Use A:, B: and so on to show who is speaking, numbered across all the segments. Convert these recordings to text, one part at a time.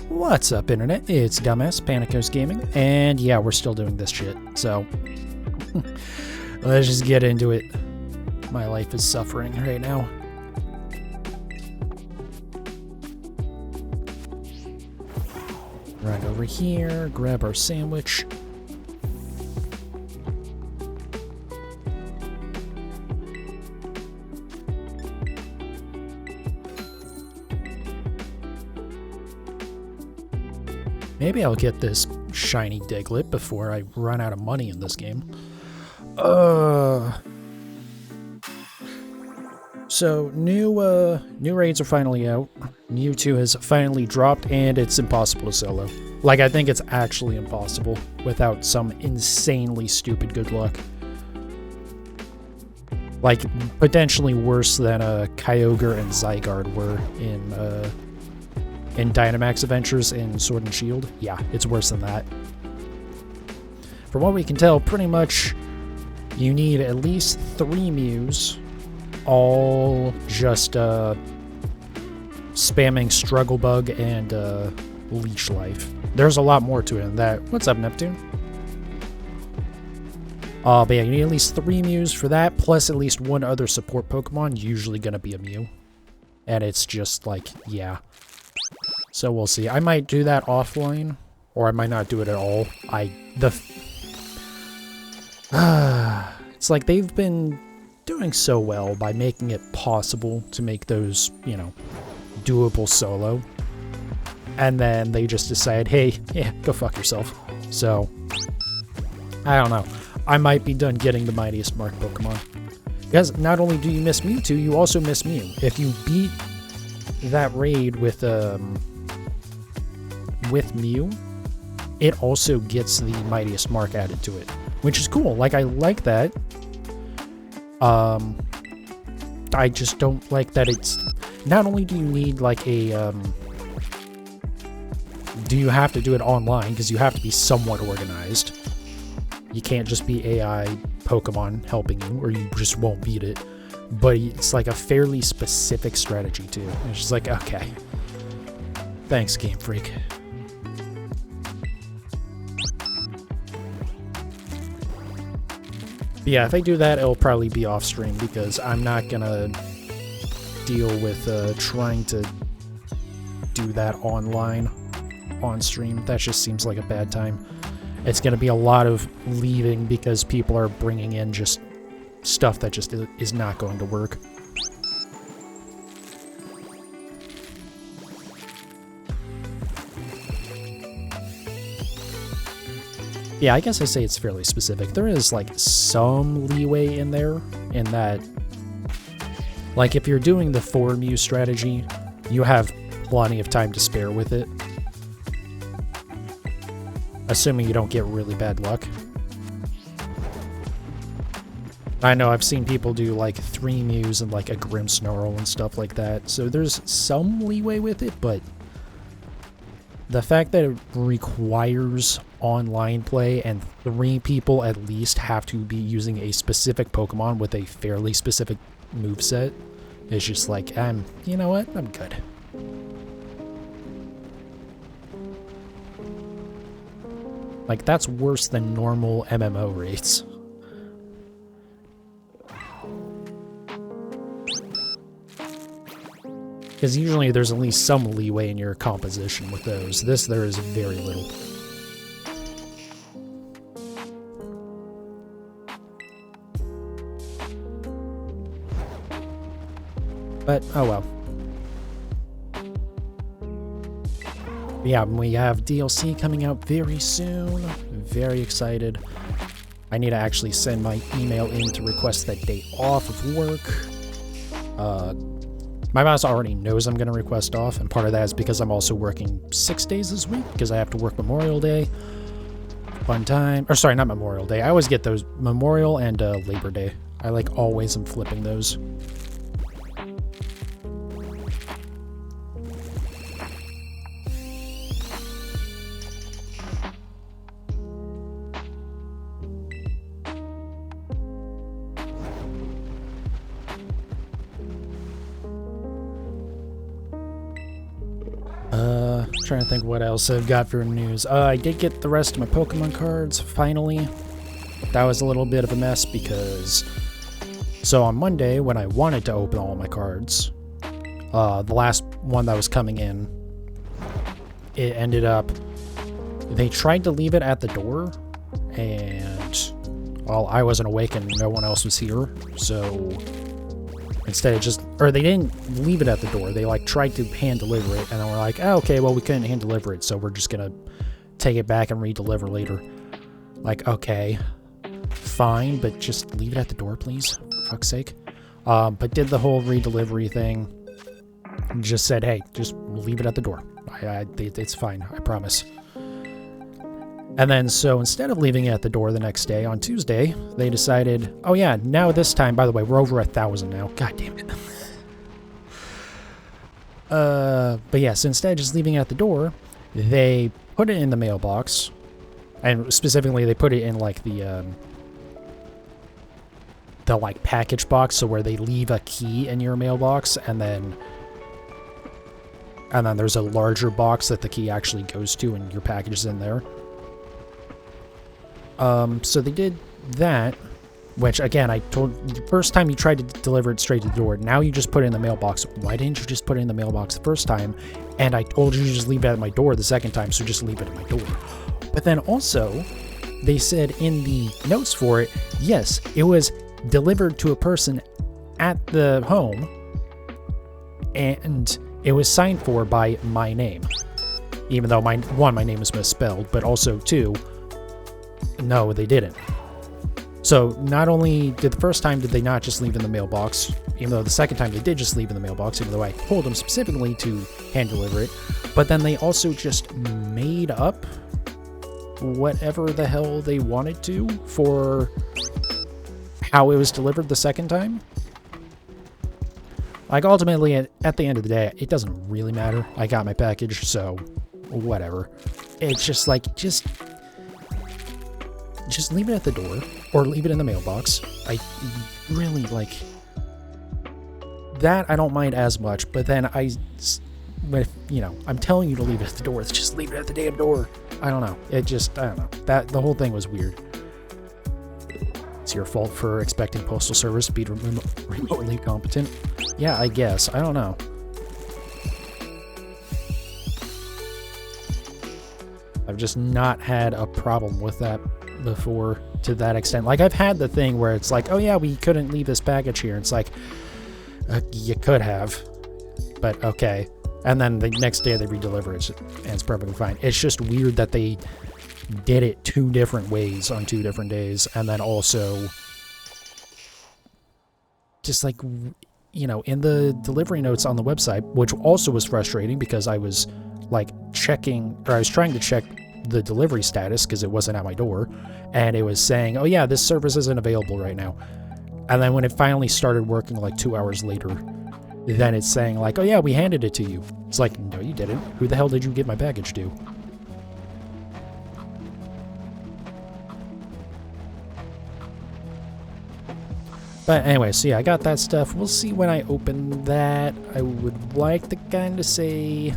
A: What's up, Internet? It's Dumbass Panicos Gaming, and yeah, we're still doing this shit, so let's just get into it. My life is suffering right now. Right over here, grab our sandwich. Maybe I'll get this shiny Diglett before I run out of money in this game. So new raids are finally out. Mewtwo has finally dropped, and it's impossible to solo. Like, I think it's actually impossible without some insanely stupid good luck. Like, potentially worse than Kyogre and Zygarde were in Dynamax Adventures in Sword and Shield. Yeah, it's worse than that. From what we can tell, pretty much you need at least 3 Mews, all just spamming Struggle Bug and Leech Life. There's a lot more to it than that. What's up, Neptune? But yeah, you need at least 3 Mews for that, plus at least 1 other support Pokemon, usually gonna be a Mew. And it's just like, yeah. So we'll see. I might do that offline, or I might not do it at all. It's like they've been doing so well by making it possible to make those, you know, doable solo. And then they just decide, hey, yeah, go fuck yourself. So, I don't know. I might be done getting the Mightiest Mark Pokemon. Because not only do you miss Mewtwo, you also miss Mew. If you beat that raid with Mew, it also gets the Mightiest Mark added to it, which is cool. Like, I like that. I just don't like that it's... Not only do you need, like, a, do you have to do it online, because you have to be somewhat organized. You can't just be AI Pokemon helping you, or you just won't beat it. But it's, like, a fairly specific strategy, too. It's just like, okay. Thanks, Game Freak. Yeah, if I do that, it'll probably be off stream because I'm not gonna deal with trying to do that online on stream. That just seems like a bad time. It's gonna be a lot of leaving because people are bringing in just stuff that just is not going to work. Yeah, I guess I say it's fairly specific. There is, like, some leeway in there, in that, like, if you're doing the 4 Mew strategy, you have plenty of time to spare with it. Assuming you don't get really bad luck. I know, I've seen people do, like, 3 Mews and, like, a Grimmsnarl and stuff like that, so there's some leeway with it, but the fact that it requires online play and 3 people at least have to be using a specific Pokemon with a fairly specific moveset is just like, you know what? I'm good. Like, that's worse than normal MMO rates. Because usually there's at least some leeway in your composition with those. This, there is very little. But, oh well. Yeah, we have DLC coming out very soon. Very excited. I need to actually send my email in to request that day off of work. My boss already knows I'm going to request off, and part of that is because I'm also working 6 days this week, because I have to work Memorial Day, fun time, or sorry, not Memorial Day. I always get those, Memorial and Labor Day. I, like, always am flipping those. Trying to think what else I've got for news. I did get the rest of my Pokemon cards, finally. That was a little bit of a mess because... So on Monday, when I wanted to open all my cards, the last one that was coming in, it ended up... They tried to leave it at the door, and... Well, I wasn't awake and no one else was here, so... Instead of just... Or they didn't leave it at the door. They, like, tried to hand deliver it, and then we're like, oh, okay, well, we couldn't hand deliver it, so we're just gonna take it back and re-deliver later. Like, okay, fine, but just leave it at the door, please, for fuck's sake. But did the whole re-delivery thing. Just said, hey, just leave it at the door. It's fine, I promise. And then, so instead of leaving it at the door the next day, on Tuesday, they decided, oh yeah, now this time, by the way, we're over 1,000 now. God damn it. But yeah, so instead of just leaving it at the door, they put it in the mailbox. And specifically, they put it in, like, the like, package box, so where they leave a key in your mailbox, and then there's a larger box that the key actually goes to, and your package is in there. So they did that, which, again, I told the first time you tried to deliver it straight to the door, now you just put it in the mailbox. Why didn't you just put it in the mailbox the first time? And I told you to just leave it at my door the second time, so just leave it at my door. But then also, they said in the notes for it, yes, it was delivered to a person at the home, and it was signed for by my name. Even though, my name is misspelled, but also, two, no, they didn't. So not only did the first time did they not just leave in the mailbox, even though the second time they did just leave in the mailbox, even though I told them specifically to hand deliver it, but then they also just made up whatever the hell they wanted to for how it was delivered the second time. Like, ultimately, at the end of the day, it doesn't really matter. I got my package, so whatever. It's just like, just leave it at the door, or leave it in the mailbox. I really, like, that I don't mind as much, but then you know, I'm telling you to leave it at the door, just leave it at the damn door. I don't know. I don't know. The whole thing was weird. It's your fault for expecting Postal Service to be remotely competent. Yeah, I guess. I don't know. I've just not had a problem with that before to that extent. Like, I've had the thing where it's like, oh yeah, we couldn't leave this package here. It's like, you could have, but okay. And then the next day they re-deliver it, and it's perfectly fine. It's just weird that they did it 2 different ways on 2 different days, and then also just, like, you know, in the delivery notes on the website, which also was frustrating because I was, like, I was trying to check the delivery status because it wasn't at my door, and it was saying, oh yeah, this service isn't available right now. And then when it finally started working, like, 2 hours later, then it's saying, like, oh yeah, we handed it to you. It's like, no, you didn't. Who the hell did you give my package to? But anyway, so yeah, I got that stuff. We'll see when I open that. I would like to kind of say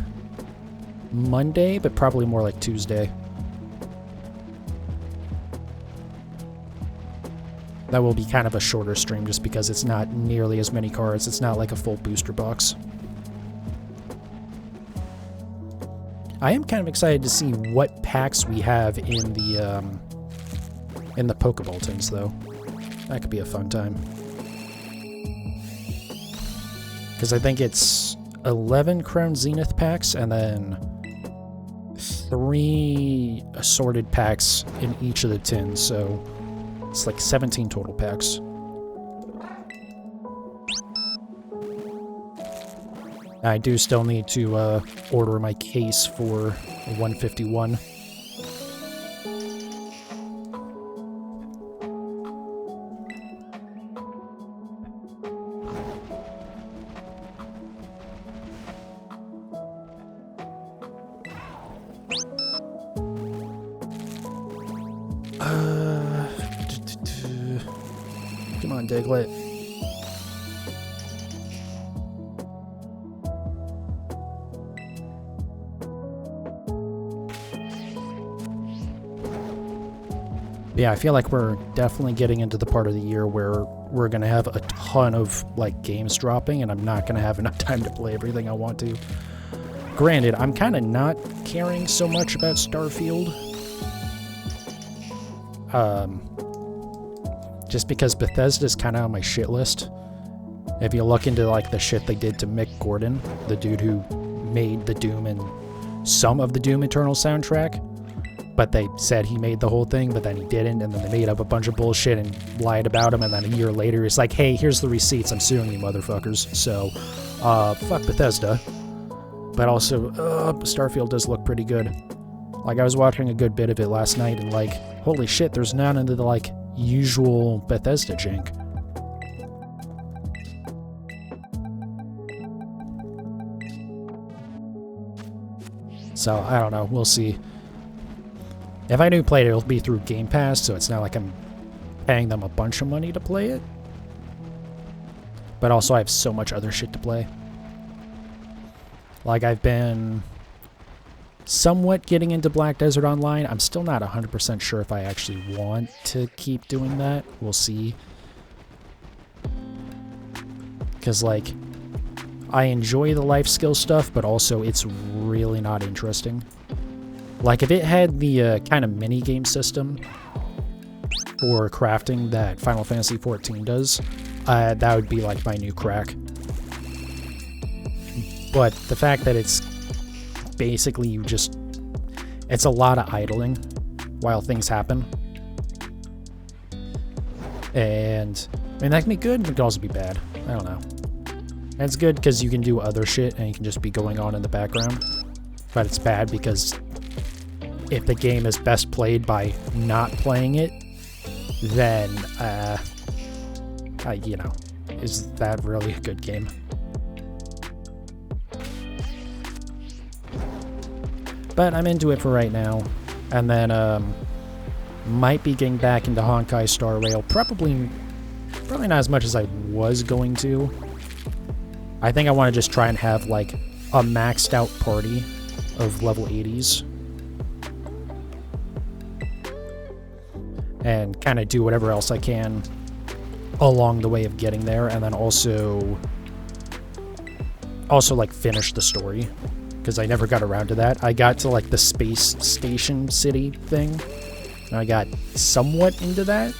A: Monday, but probably more like Tuesday. That will be kind of a shorter stream just because it's not nearly as many cards. It's not like a full booster box. I am kind of excited to see what packs we have in the Pokeball tins, though. That could be a fun time. Because I think it's 11 Crown Zenith packs and then 3 assorted packs in each of the tins, so it's like 17 total packs. I do still need to order my case for 151. Come on, Diglett. Yeah, I feel like we're definitely getting into the part of the year where we're going to have a ton of, like, games dropping, and I'm not going to have enough time to play everything I want to. Granted, I'm kind of not caring so much about Starfield. Just because Bethesda's kind of on my shit list. If you look into, like, the shit they did to Mick Gordon, the dude who made the Doom and some of the Doom Eternal soundtrack, but they said he made the whole thing, but then he didn't, and then they made up a bunch of bullshit and lied about him, and then a year later it's like, hey, here's the receipts, I'm suing you motherfuckers. So, fuck Bethesda. But also, Starfield does look pretty good. Like, I was watching a good bit of it last night, and like, holy shit, there's none of the, like, usual Bethesda jank. So, I don't know, we'll see. If I do play it, it'll be through Game Pass, so it's not like I'm paying them a bunch of money to play it. But also, I have so much other shit to play. Like, I've been somewhat getting into Black Desert Online. I'm still not 100% sure if I actually want to keep doing that. We'll see. Because, like, I enjoy the life skill stuff, but also it's really not interesting. Like, if it had the kind of mini-game system for crafting that Final Fantasy XIV does, that would be, like, my new crack. But the fact that it's basically it's a lot of idling while things happen. And, I mean, that can be good, but it can also be bad. I don't know. And it's good because you can do other shit and you can just be going on in the background. But it's bad because if the game is best played by not playing it, then, you know, is that really a good game? But I'm into it for right now, and then, might be getting back into Honkai Star Rail, probably not as much as I was going to. I think I want to just try and have, like, a maxed out party of level 80s. And kind of do whatever else I can along the way of getting there, and then also like finish the story, because I never got around to that. I got to like the space station city thing, and I got somewhat into that.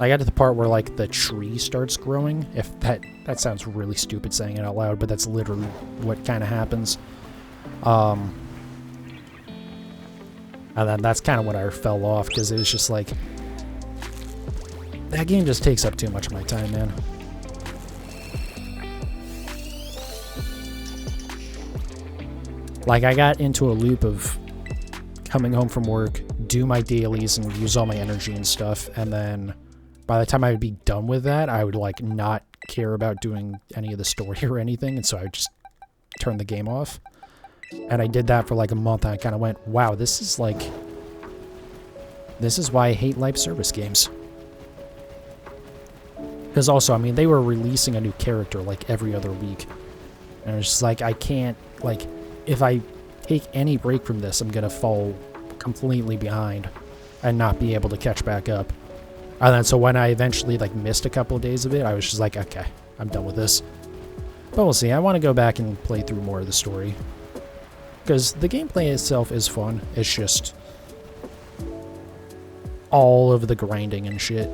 A: I got to the part where like the tree starts growing. If that sounds really stupid saying it out loud, but that's literally what kind of happens. And then that's kind of when I fell off, because it was just like, that game just takes up too much of my time, man. Like, I got into a loop of coming home from work, do my dailies, and use all my energy and stuff, and then by the time I would be done with that, I would, like, not care about doing any of the story or anything, and so I would just turn the game off. And I did that for like a month, and I kind of went, wow, this is why I hate live service games. Because also, I mean, they were releasing a new character like every other week. And it was just like, I can't, like, if I take any break from this, I'm going to fall completely behind and not be able to catch back up. And then, so when I eventually, like, missed a couple of days of it, I was just like, okay, I'm done with this. But we'll see. I want to go back and play through more of the story. Because the gameplay itself is fun. It's just all of the grinding and shit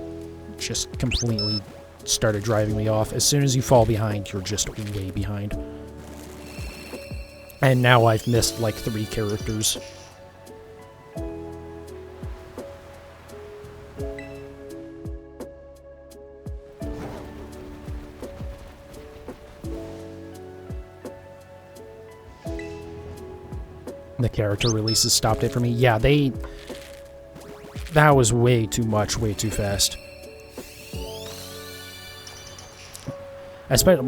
A: just completely started driving me off. As soon as you fall behind, you're just way behind. And now I've missed like 3 characters. The character releases stopped it for me. Yeah, that was way too much, way too fast.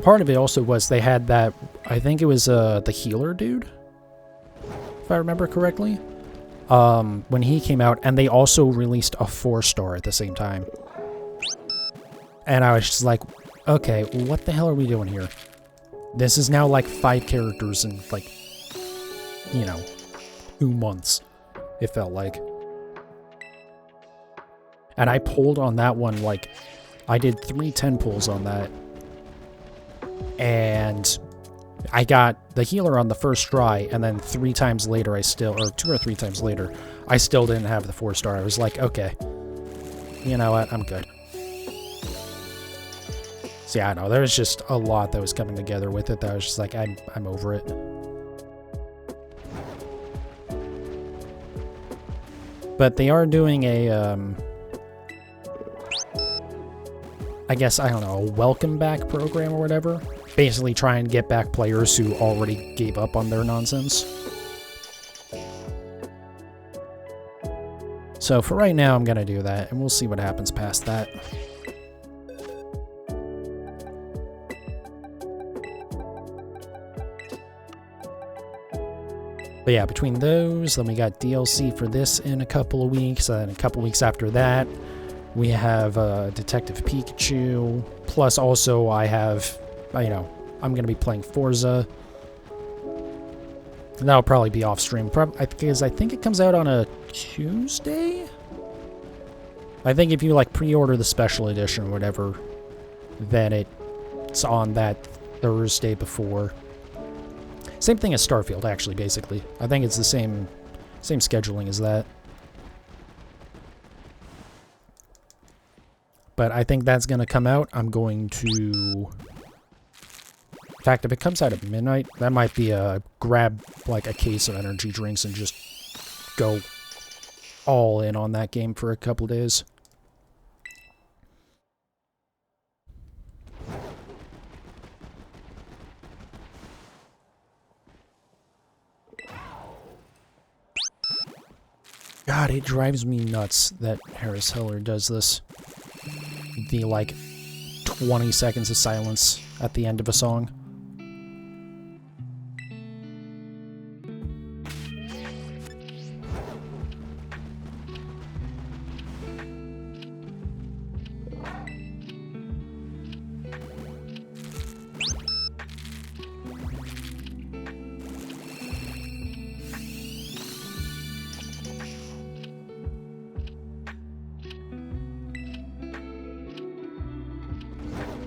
A: Part of it also was they had that, I think it was the healer dude, if I remember correctly, when he came out, and they also released a 4-star at the same time. And I was just like, okay, what the hell are we doing here? This is now like 5 characters in like, you know, 2 months, it felt like. And I pulled on that one, like, I did 3 10 pulls on that. And I got the healer on the first try, and then 3 times later, or 2 or 3 times later, I still didn't have the 4-star. I was like, okay, you know what, I'm good. So yeah, I know, there was just a lot that was coming together with it that I was just like, I'm over it. But they are doing a, I guess, I don't know, a welcome back program or whatever. Basically try and get back players who already gave up on their nonsense. So for right now, I'm going to do that, and we'll see what happens past that. But yeah, between those, then we got DLC for this in a couple of weeks, and a couple weeks after that, we have Detective Pikachu, plus also I have, you know, I'm going to be playing Forza. And that'll probably be off stream, because I think it comes out on a Tuesday? I think if you, like, pre-order the special edition or whatever, then it's on that Thursday before. Same thing as Starfield, actually, basically. I think it's the same scheduling as that. But I think that's going to come out. I'm going to... In fact, if it comes out at midnight, that might be a grab, like, a case of energy drinks and just go all in on that game for a couple days. God, it drives me nuts that Harris Heller does this. The, like, 20 seconds of silence at the end of a song.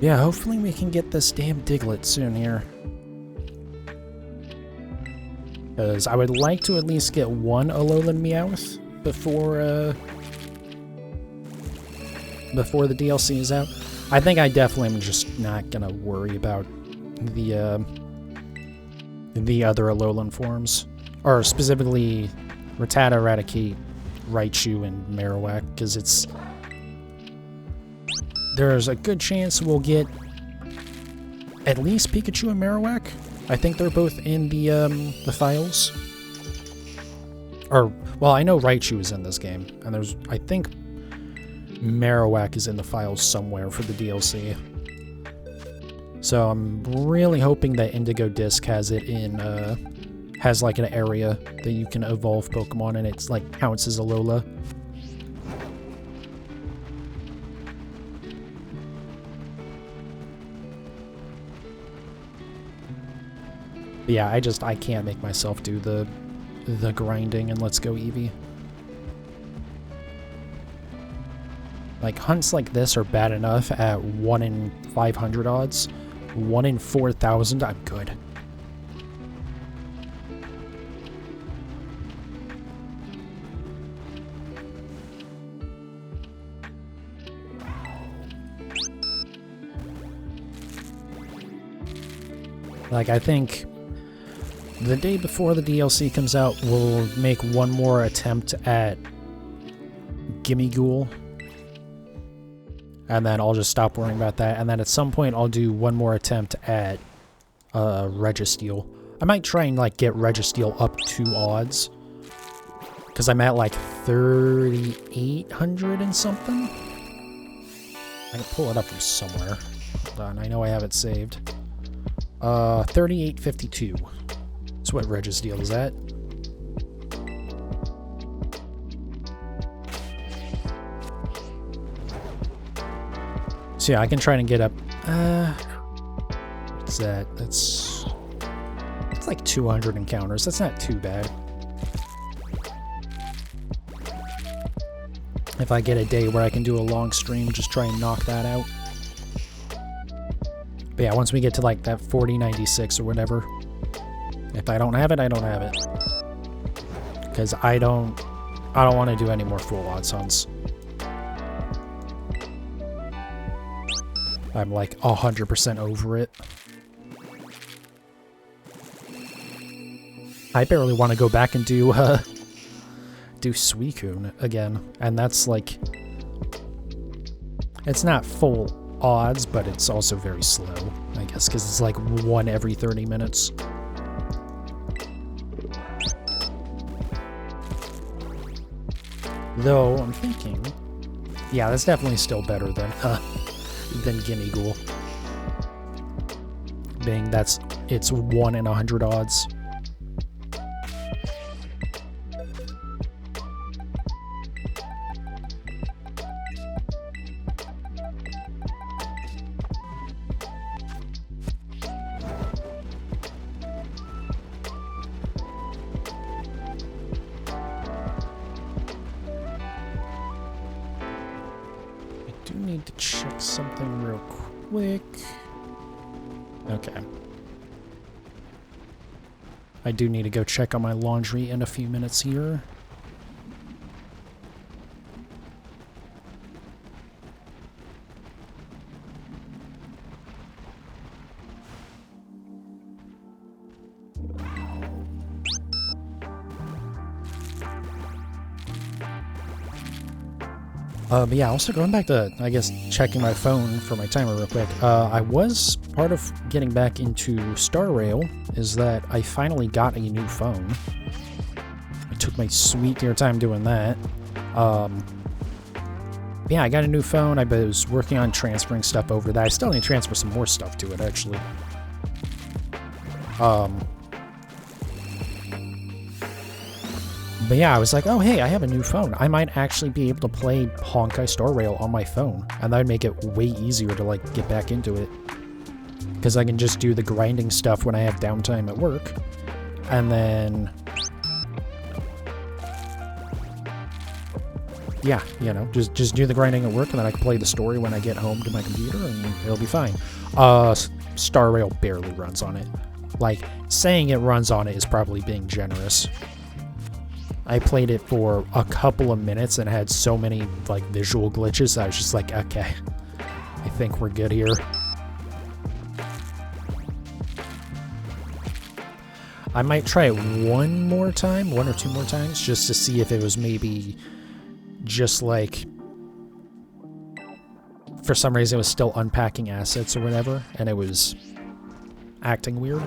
A: Yeah, hopefully we can get this damn Diglett soon here. Because I would like to at least get one Alolan Meowth before the DLC is out. I think I definitely am just not gonna worry about the other Alolan forms. Or specifically Rattata, Raticate, Raichu, and Marowak, because there's a good chance we'll get at least Pikachu and Marowak. I think they're both in the files. Or, well, I know Raichu is in this game, and I think Marowak is in the files somewhere for the DLC. So I'm really hoping that Indigo Disc has it in, has like an area that you can evolve Pokemon, and it's like counts as Alola. But yeah, I can't make myself do the grinding and let's go Eevee. Like, hunts like this are bad enough at 1 in 500 odds. 1 in 4,000, I'm good. Like, I think the day before the DLC comes out, we'll make one more attempt at Gimme Ghoul. And then I'll just stop worrying about that. And then at some point, I'll do one more attempt at Registeel. I might try and, like, get Registeel up 2 odds. Because I'm at, like, 3,800 and something. I can pull it up from somewhere. Hold on, I know I have it saved. 3852. That's what Registeel is at. So yeah, I can try and get up. What's that? It's like 200 encounters. That's not too bad. If If I get a day where I can do a long stream, just try and knock that out. But yeah, once we get to like that 4096 or whatever, if I don't have it, I don't have it. Because I don't want to do any more full odds hunts. I'm like 100% over it. I barely want to go back and do Suicune again, and that's like, it's not full odds, but it's also very slow, I guess, because it's like 1 every 30 minutes. Though I'm thinking, yeah, that's definitely still better than Gimmighoul. Being it's 1 in 100 odds. Something real quick. Okay. I do need to go check on my laundry in a few minutes here. But yeah, also going back to, I guess, checking my phone for my timer real quick. I was part of getting back into Star Rail is that I finally got a new phone. I took my sweet dear time doing that. Yeah, I got a new phone. I was working on transferring stuff over that. I still need to transfer some more stuff to it, actually. But yeah, I was like, oh hey, I have a new phone. I might actually be able to play Honkai Star Rail on my phone. And that would make it way easier to like get back into it. Because I can just do the grinding stuff when I have downtime at work. And then... yeah, you know, just do the grinding at work and then I can play the story when I get home to my computer and it'll be fine. Star Rail barely runs on it. Like, saying it runs on it is probably being generous. I played it for a couple of minutes and had so many, like, visual glitches, I was just like, okay, I think we're good here. I might try it one or two more times, just to see if it was maybe just, like, for some reason it was still unpacking assets or whatever, and it was acting weird.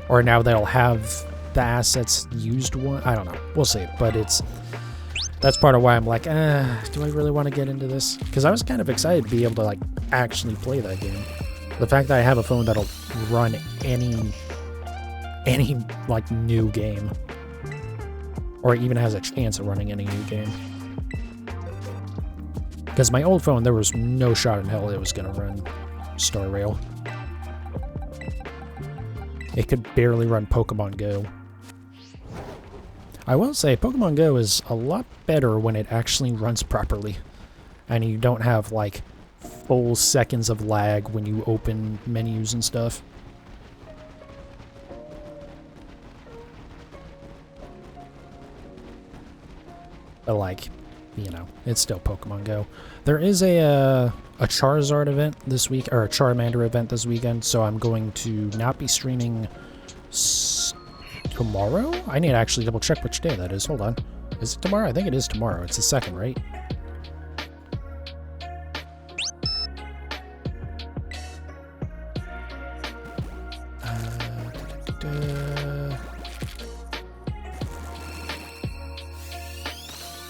A: Or now they'll have the assets used one. I don't know. We'll see. But that's part of why I'm like, do I really want to get into this? Because I was kind of excited to be able to like actually play that game. The fact that I have a phone that'll run any like new game, or even has a chance of running any new game. Because my old phone, there was no shot in hell it was gonna run Star Rail. It could barely run Pokemon Go. I will say, Pokemon Go is a lot better when it actually runs properly. And you don't have, like, full seconds of lag when you open menus and stuff. But, like, you know, it's still Pokemon Go. There is a Charizard event this week, or a Charmander event this weekend, so I'm going to not be streaming tomorrow? I need to actually double check which day that is. Hold on. Is it tomorrow? I think it is tomorrow. It's the 2nd, right?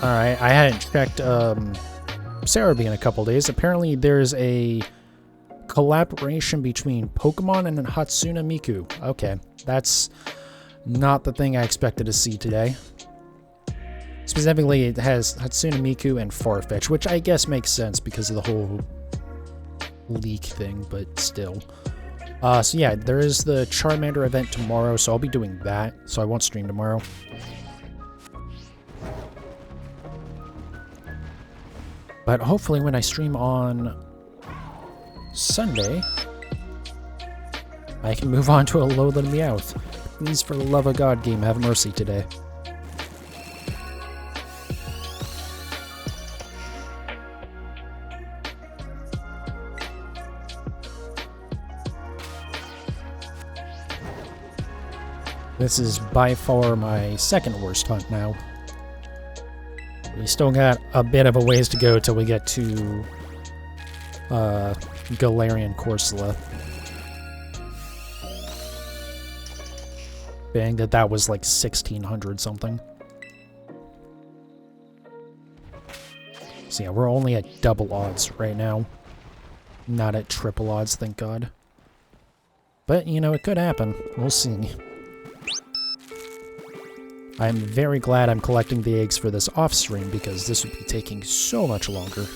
A: Alright, I hadn't checked Cerebi in a couple days. Apparently there's a collaboration between Pokemon and Hatsune Miku. Okay, that's not the thing I expected to see today. Specifically, it has Hatsune Miku and Farfetch, which I guess makes sense because of the whole leak thing, but still. So yeah, there is the Charmander event tomorrow, so I'll be doing that, so I won't stream tomorrow. But hopefully when I stream on Sunday, I can move on to a Alolan Meowth. Please, for the love of God, game, have mercy today. This is by far my second worst hunt now. We still got a bit of a ways to go till we get to Galarian Corsola. Being that was like 1600 something. So yeah, we're only at double odds right now. Not at triple odds, thank God. But, you know, it could happen. We'll see. I'm very glad I'm collecting the eggs for this off-stream because this would be taking so much longer.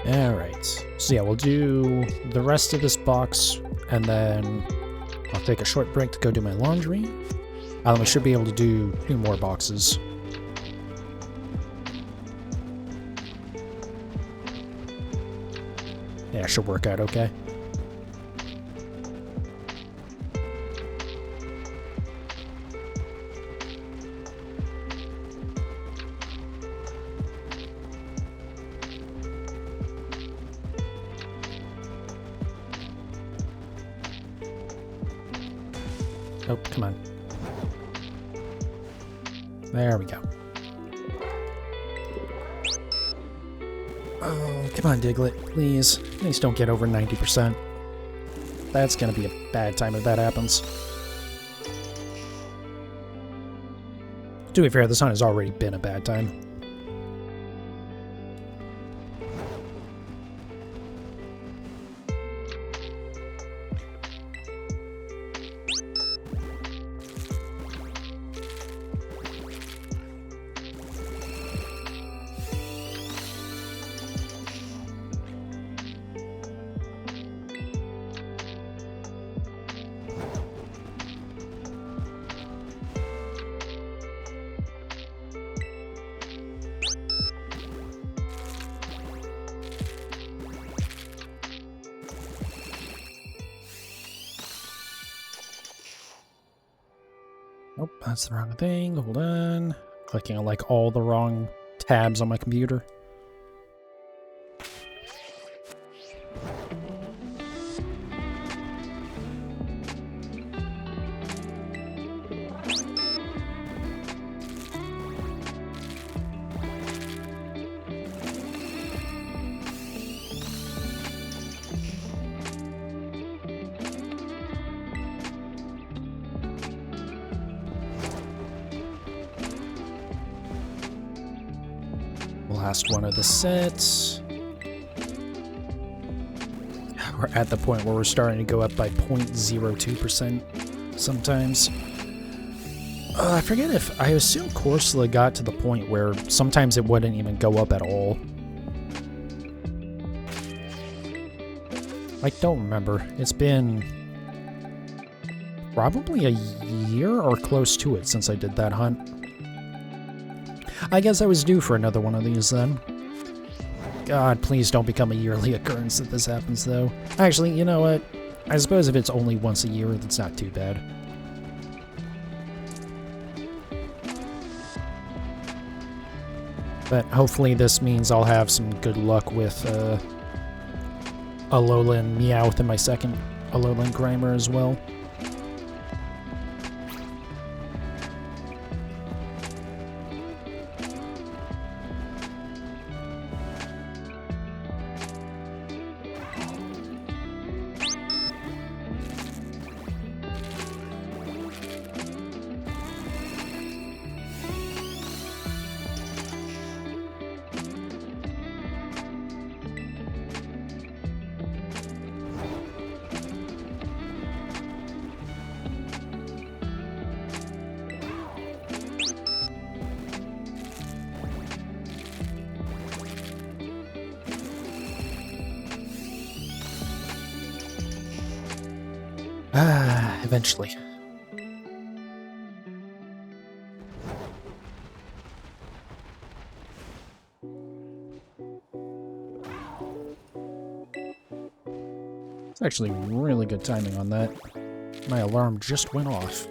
A: Alright, so yeah, we'll do the rest of this box, and then I'll take a short break to go do my laundry. We should be able to do 2 more boxes. Yeah, should work out okay. Oh, come on. There we go. Oh, come on, Diglett. Please. Please don't get over 90%. That's gonna be a bad time if that happens. To be fair, this hunt has already been a bad time. Nope, that's the wrong thing. Hold on. Clicking on like all the wrong tabs on my computer. Last one of the sets. We're at the point where we're starting to go up by 0.02% sometimes. I forget if... I assume Corsola got to the point where sometimes it wouldn't even go up at all. I don't remember. It's been probably a year or close to it since I did that hunt. I guess I was due for another one of these then. God, please don't become a yearly occurrence if this happens, though. Actually, you know what? I suppose if it's only once a year, that's not too bad. But hopefully this means I'll have some good luck with Alolan Meowth in my second Alolan Grimer as well. Eventually. It's actually really good timing on that. My alarm just went off.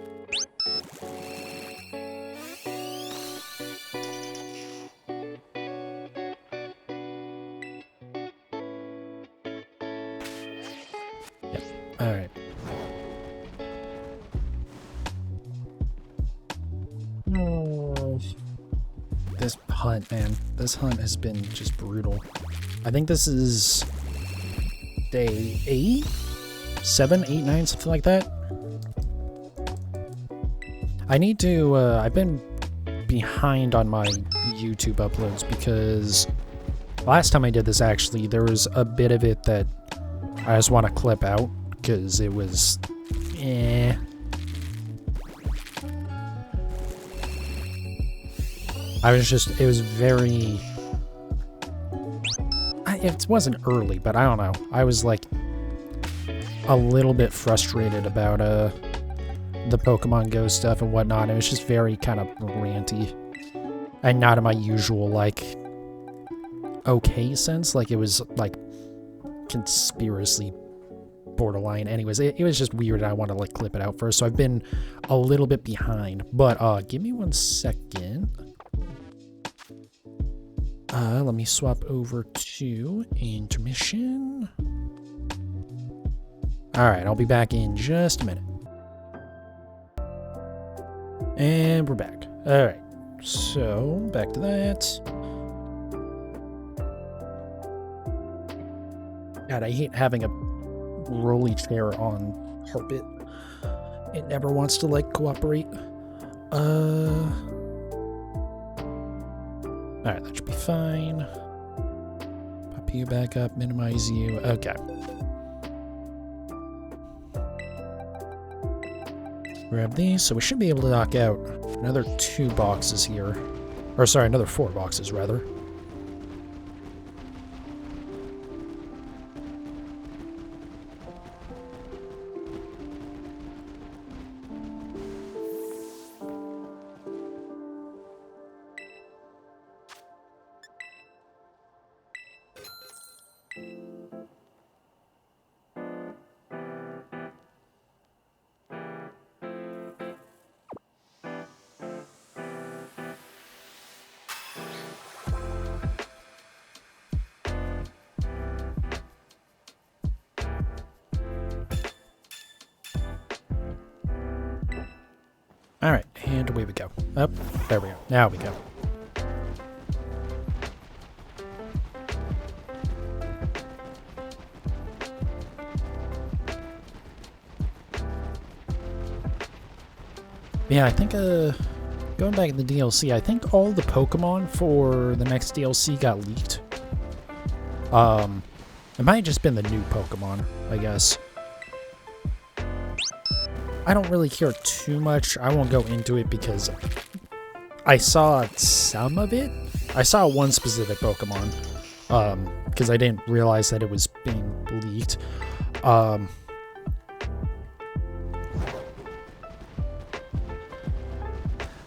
A: Yep. Alright. This hunt, man. This hunt has been just brutal. I think this is day 8? 7, 8, 9, something like that. I need to, I've been behind on my YouTube uploads because last time I did this, actually, there was a bit of it that I just want to clip out because it was, eh. It was very, it wasn't early, but I don't know. I was like a little bit frustrated about the Pokemon Go stuff and whatnot. It was just very kind of ranty and not in my usual like okay sense. Like it was like conspiracy borderline. Anyways, it was just weird and I want to like clip it out first. So I've been a little bit behind, but give me 1 second. Let me swap over to intermission. Alright, I'll be back in just a minute. And we're back. Alright, so back to that. God, I hate having a rolly chair on carpet. It never wants to, like, cooperate. Alright, that should be fine. Pop you back up, minimize you. Okay. Grab these, so we should be able to knock out another 2 boxes here. Or sorry, another 4 boxes, rather. Alright, and away we go. Up, there we go. Now we go. Yeah, I think, going back to the DLC, I think all the Pokemon for the next DLC got leaked. It might have just been the new Pokemon, I guess. I don't really care too much. I won't go into it because I saw some of it. I saw one specific Pokemon because I didn't realize that it was being leaked. But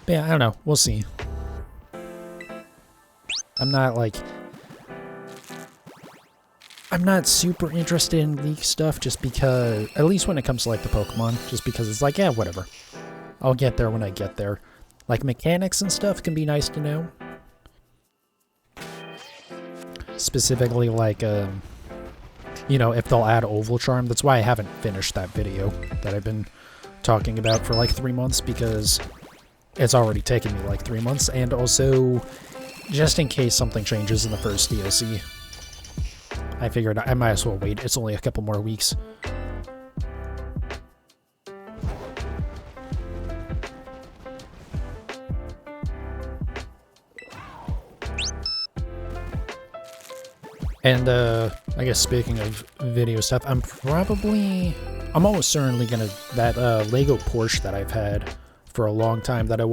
A: yeah, I don't know. We'll see. I'm not super interested in leak stuff just because, at least when it comes to like the Pokemon, just because it's like, yeah, whatever. I'll get there when I get there. Like mechanics and stuff can be nice to know. Specifically like, you know, if they'll add Oval Charm. That's why I haven't finished that video that I've been talking about for like 3 months, because it's already taken me like 3 months. And also, just in case something changes in the first DLC. I figured I might as well wait. It's only a couple more weeks. And, I guess speaking of video stuff, I'm almost certainly gonna, that, Lego Porsche that I've had for a long time that I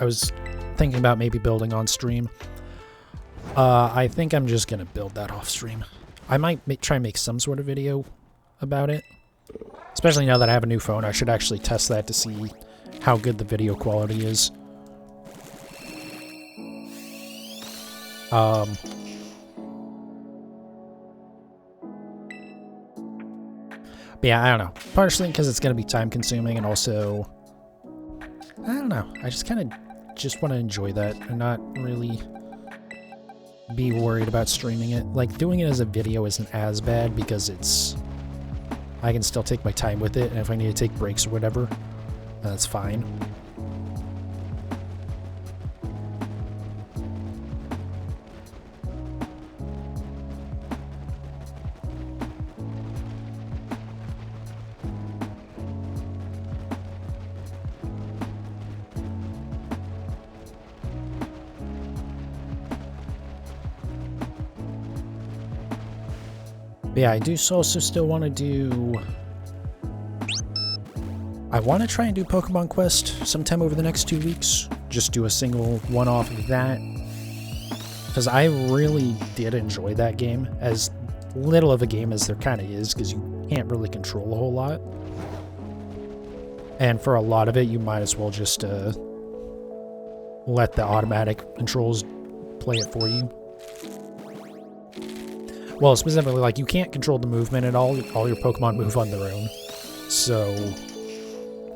A: was thinking about maybe building on stream. I think I'm just gonna build that off stream. I might try and make some sort of video about it. Especially now that I have a new phone, I should actually test that to see how good the video quality is. But yeah, I don't know. Partially because it's going to be time consuming, and also, I don't know. I just kind of just want to enjoy that and not really be worried about streaming it. Like, doing it as a video isn't as bad because I can still take my time with it, and if I need to take breaks or whatever, that's fine. But yeah, I do also still want to do... I want to try and do Pokemon Quest sometime over the next 2 weeks. Just do a single one-off of that. Because I really did enjoy that game. As little of a game as there kind of is, because you can't really control a whole lot. And for a lot of it, you might as well just let the automatic controls play it for you. Well, specifically, like, you can't control the movement at all. All your Pokemon move on their own. So,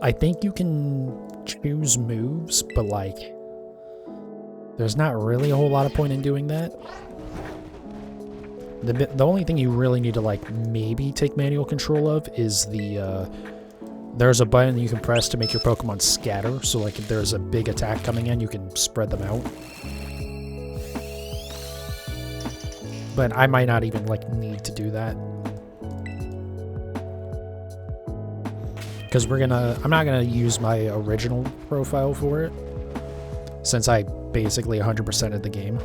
A: I think you can choose moves, but, like, there's not really a whole lot of point in doing that. The only thing you really need to, like, maybe take manual control of is there's a button you can press to make your Pokemon scatter. So, like, if there's a big attack coming in, you can spread them out. But I might not even, like, need to do that. Because I'm not gonna use my original profile for it, since I basically 100%ed the game.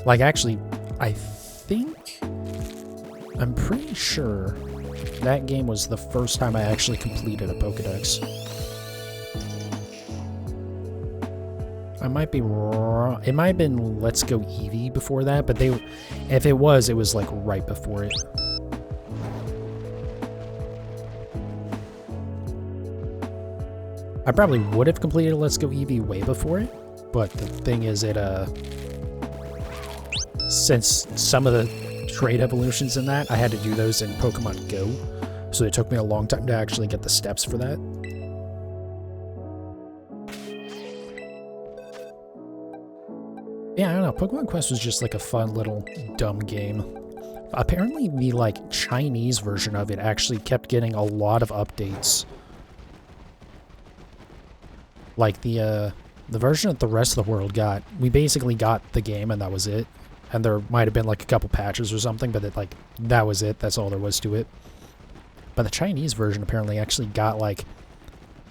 A: Like, actually, I'm pretty sure that game was the first time I actually completed a Pokedex. I might be wrong. It might have been Let's Go Eevee before that, but if it was like right before it. I probably would have completed Let's Go Eevee way before it, but the thing is, since some of the trade evolutions in that, I had to do those in Pokemon Go, so it took me a long time to actually get the steps for that. Yeah, I don't know. Pokemon Quest was just like a fun little dumb game. Apparently the, like, Chinese version of it actually kept getting a lot of updates. Like, the version that the rest of the world got, we basically got the game and that was it. And there might have been, like, a couple patches or something, but that was it. That's all there was to it. But the Chinese version apparently actually got, like,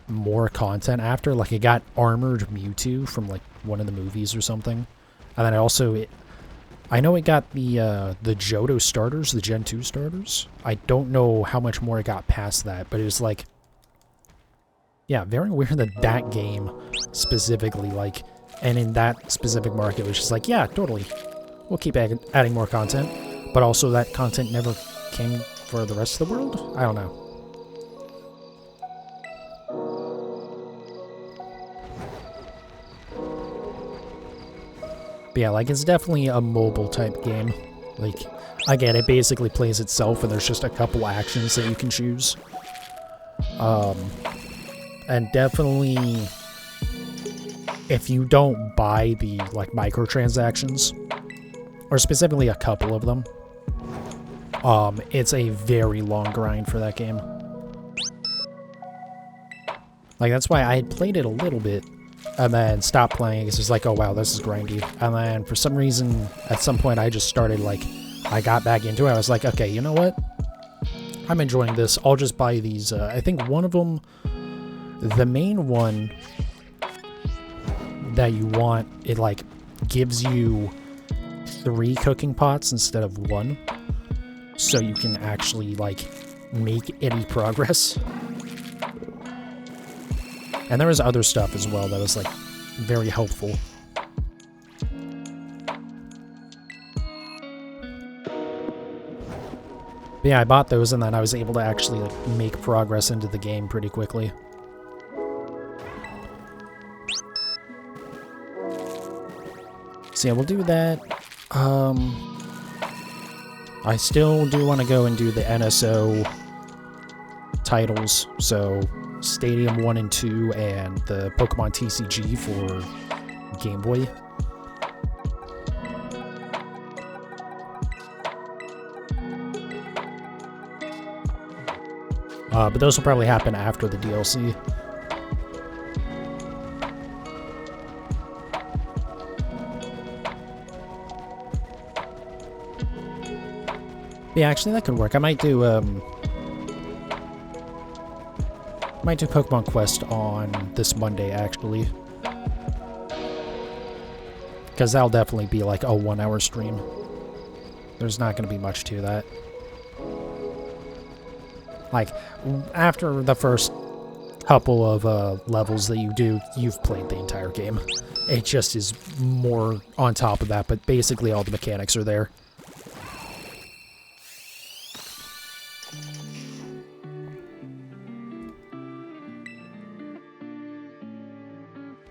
A: more content after. Like, it got Armored Mewtwo from, like, one of the movies or something. And then I know it got the Johto starters, the Gen 2 starters. I don't know how much more it got past that, but it was like, yeah, very weird that game specifically, like, and in that specific market, it was just like, yeah, totally. We'll keep adding more content, but also that content never came for the rest of the world? I don't know. But yeah, like, it's definitely a mobile type game. Like, again, it basically plays itself, and there's just a couple actions that you can choose. And definitely, if you don't buy the, like, microtransactions, or specifically a couple of them, it's a very long grind for that game. Like, that's why I had played it a little bit, and then stopped playing because it's like, oh wow, this is grindy. And then for some reason, at some point, I just started, like, I got back into it. I was like, okay, you know what? I'm enjoying this. I'll just buy these. I think one of them, the main one that you want, it, like, gives you 3 cooking pots instead of 1. So you can actually, like, make any progress. And there was other stuff as well that was, like, very helpful. But yeah, I bought those and then I was able to actually like, make progress into the game pretty quickly. So yeah, we'll do that. I still do want to go and do the NSO titles, so Stadium 1 and 2 and the Pokemon TCG for Game Boy. But those will probably happen after the DLC. Yeah, actually that could work. I might do Pokemon Quest on this Monday, actually. Because that'll definitely be like a 1-hour stream. There's not going to be much to that. Like, after the first couple of levels that you do, you've played the entire game. It just is more on top of that, but basically all the mechanics are there.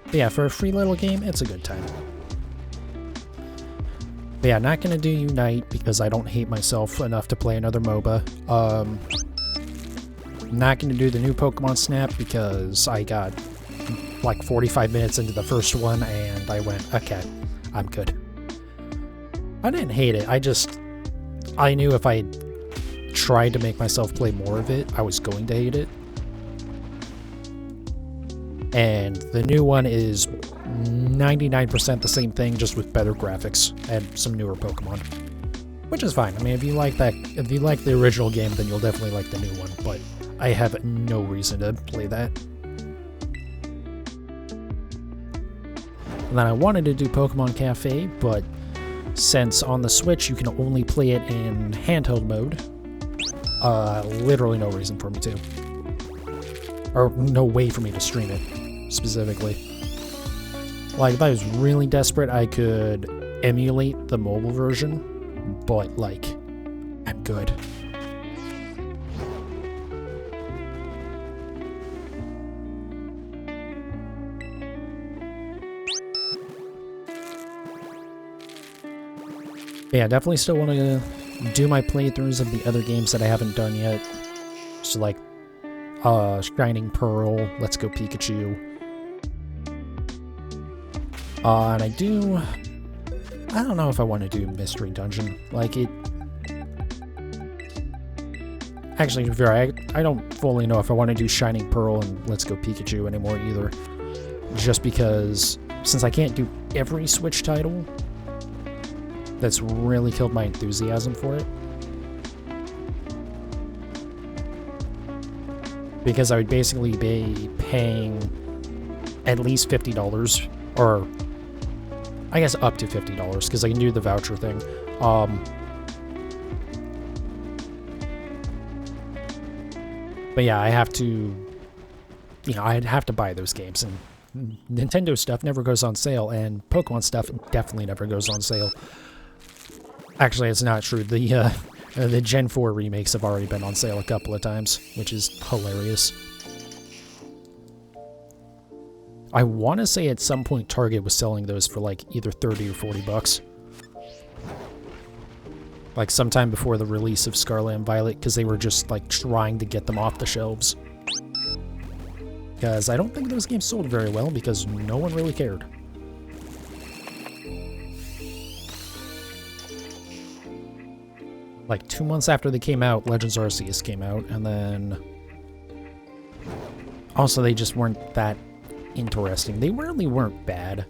A: But yeah, for a free little game, it's a good time. But yeah, not gonna do Unite because I don't hate myself enough to play another MOBA. Not gonna do the new Pokemon Snap because I got like 45 minutes into the first one and I went, okay, I'm good. I didn't hate it, I knew if I tried to make myself play more of it, I was going to hate it. And the new one is 99% the same thing, just with better graphics and some newer Pokemon. Which is fine. I mean, if you like the original game, then you'll definitely like the new one, but I have no reason to play that. And then I wanted to do Pokemon Cafe, but since on the Switch you can only play it in handheld mode, literally no reason for me to. Or no way for me to stream it, specifically. Like, if I was really desperate, I could emulate the mobile version, but, like, I'm good. Yeah, definitely still want to do my playthroughs of the other games that I haven't done yet. So, like, Shining Pearl, Let's Go Pikachu. And I don't know if I want to do Mystery Dungeon. Like, actually, to be fair, I don't fully know if I want to do Shining Pearl and Let's Go Pikachu anymore either. Just because, since I can't do every Switch title, that's really killed my enthusiasm for it. Because I would basically be paying at least $50, or I guess up to $50, because I can do the voucher thing. But yeah, I have to, I'd have to buy those games, and Nintendo stuff never goes on sale, and Pokemon stuff definitely never goes on sale. Actually, it's not true. The Gen 4 remakes have already been on sale a couple of times, which is hilarious. I want to say at some point Target was selling those for like either 30 or 40 bucks. Like sometime before the release of Scarlet and Violet, because they were just like trying to get them off the shelves. Because I don't think those games sold very well because no one really cared. Like 2 months after they came out, Legends Arceus came out, and then also they just weren't that interesting. They really weren't bad.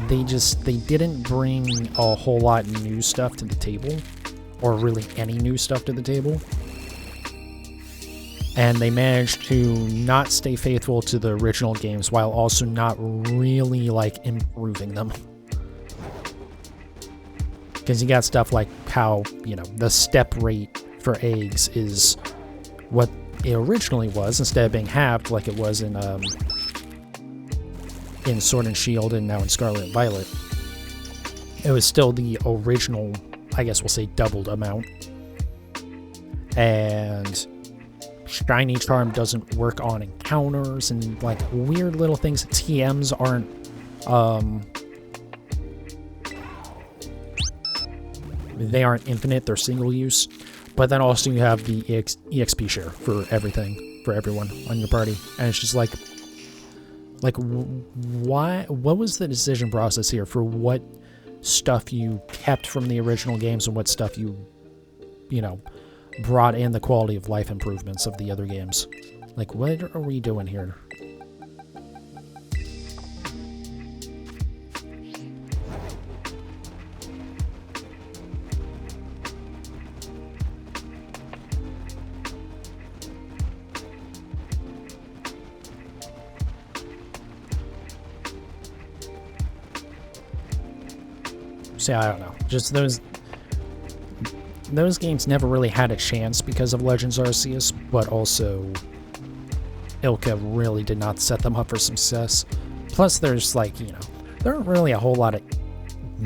A: They didn't bring a whole lot of new stuff to the table, or really any new stuff to the table. And they managed to not stay faithful to the original games while also not really like improving them. Because you got stuff like how, the step rate for eggs is what it originally was, instead of being halved like it was in Sword and Shield and now in Scarlet and Violet. It was still the original, I guess we'll say doubled amount. and Shiny Charm doesn't work on encounters, and like weird little things. TMs aren't they aren't infinite, they're single use. But then also you have the EXP share for everything, for everyone on your party. And it's just like why, what was the decision process here for what stuff you kept from the original games and what stuff you know, brought in the quality of life improvements of the other games? Like, what are we doing here? See, I don't know. Just those games never really had a chance because of Legends Arceus, but also Ilka really did not set them up for success. Plus, there's like, you know, there aren't really a whole lot of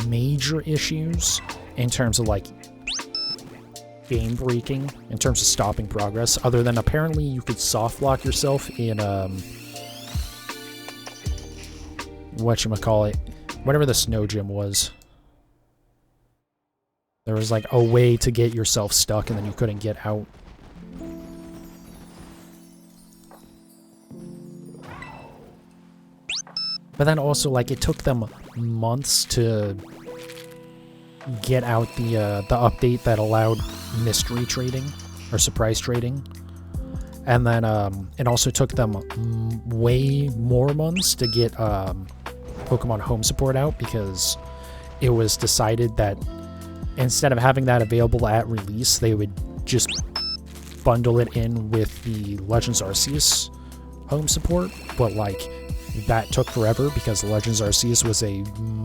A: major issues in terms of like game breaking, in terms of stopping progress, other than apparently you could soft lock yourself in whatchamacallit, whatever the snow gym was. There was like a way to get yourself stuck and then you couldn't get out. But then also, like, it took them months to get out the update that allowed mystery trading or surprise trading. And then it also took them way more months to get Pokemon Home support out, because it was decided that instead of having that available at release, they would just bundle it in with the Legends Arceus home support. But like, that took forever because Legends Arceus was a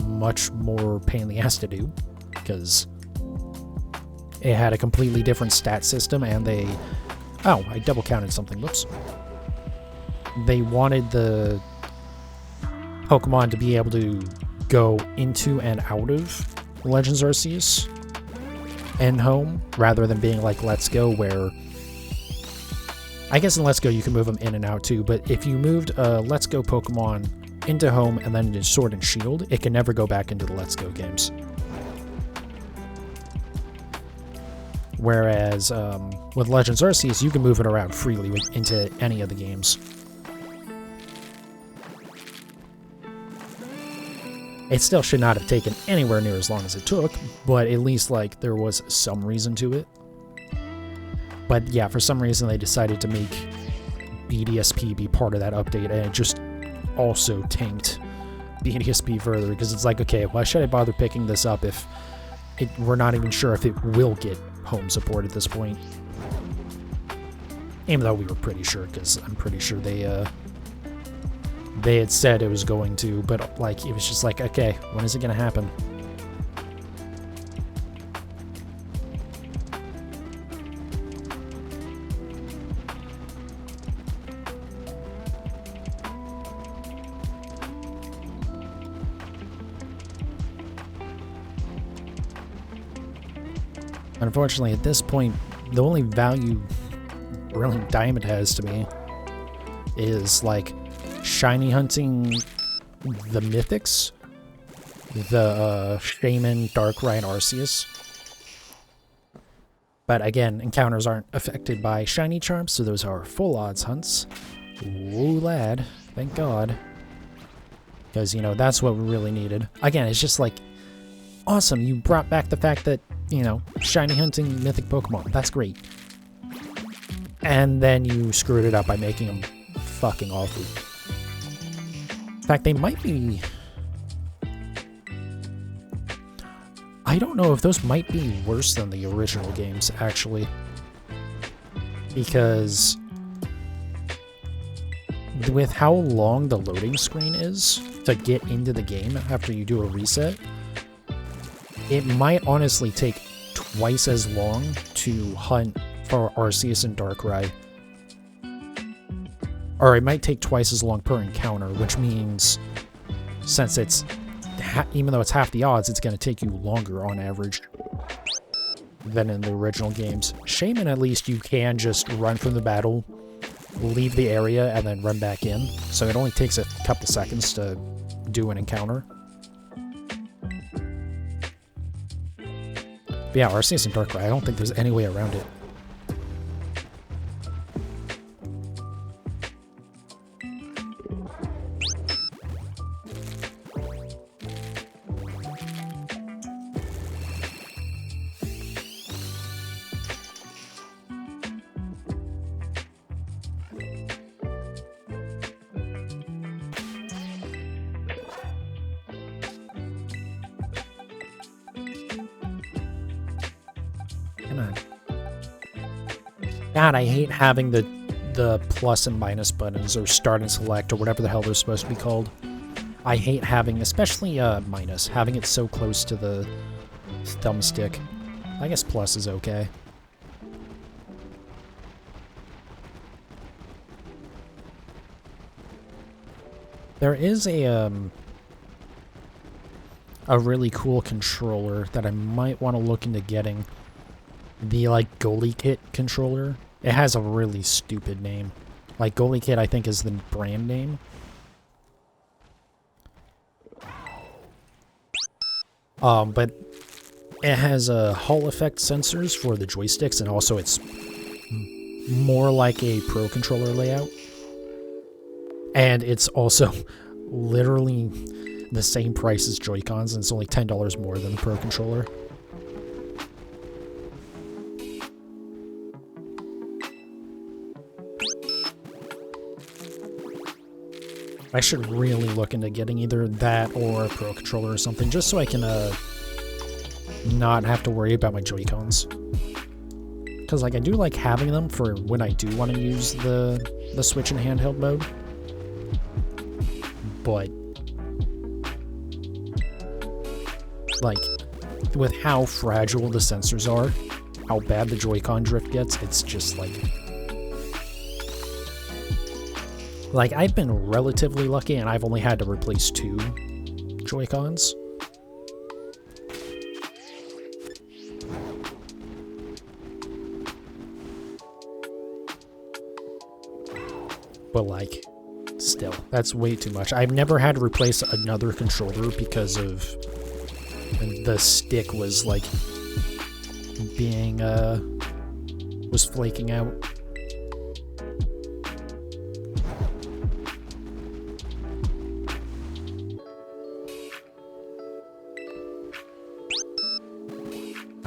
A: much more pain in the ass to do, because it had a completely different stat system, and they... Oh, I double counted something. Whoops. They wanted the Pokemon to be able to go into and out of Legends Arceus and Home, rather than being like Let's Go, where I guess in Let's Go you can move them in and out too, but if you moved a Let's Go Pokemon into Home and then into Sword and Shield, it can never go back into the Let's Go games. Whereas with Legends Arceus, you can move it around freely into any of the games. It still should not have taken anywhere near as long as it took, but at least, like, there was some reason to it. But yeah, for some reason they decided to make BDSP be part of that update, and it just also tanked BDSP further, because it's like, okay, why should I bother picking this up if we're not even sure if it will get home support at this point? Even though we were pretty sure, because I'm pretty sure they had said it was going to, but like, it was just like, okay, when is it going to happen? Unfortunately, at this point, the only value really Diamond has to me is like shiny hunting the Mythics, the Shaman, Darkrai, and Arceus. But again, encounters aren't affected by shiny charms, so those are full odds hunts. Ooh, lad. Thank God. Because, you know, that's what we really needed. Again, it's just like, awesome, you brought back the fact that, you know, shiny hunting mythic Pokemon. That's great. And then you screwed it up by making them fucking awful. In fact, they might be... I don't know if those might be worse than the original games, actually. Because with how long the loading screen is to get into the game after you do a reset, it might honestly take twice as long to hunt for Arceus and Darkrai. Or it might take twice as long per encounter, which means, since it's, even though it's half the odds, it's going to take you longer on average. than in the original games. Shaman, at least, you can just run from the battle, leave the area, and then run back in. So it only takes a couple seconds to do an encounter. But yeah, Arceus and Darkrai, I don't think there's any way around it. God, I hate having the plus and minus buttons, or start and select, or whatever the hell they're supposed to be called. I hate having, especially minus, having it so close to the thumbstick. I guess plus is okay. There is a really cool controller that I might want to look into getting. The, like, Goalie Kit controller. It has a really stupid name. Like, Goalie Kit, I think, is the brand name. But it has Hall effect sensors for the joysticks, and also it's more like a Pro controller layout. And it's also literally the same price as Joy-Cons, and it's only $10 more than the Pro controller. I should really look into getting either that or a Pro controller or something, just so I can not have to worry about my Joy-Cons. Because, like, I do like having them for when I do want to use the Switch in handheld mode. But, like, with how fragile the sensors are, how bad the Joy-Con drift gets, it's just, like, I've been relatively lucky, and I've only had to replace 2 Joy-Cons. But, like, still, that's way too much. I've never had to replace another controller because of the stick was, like, being, was flaking out.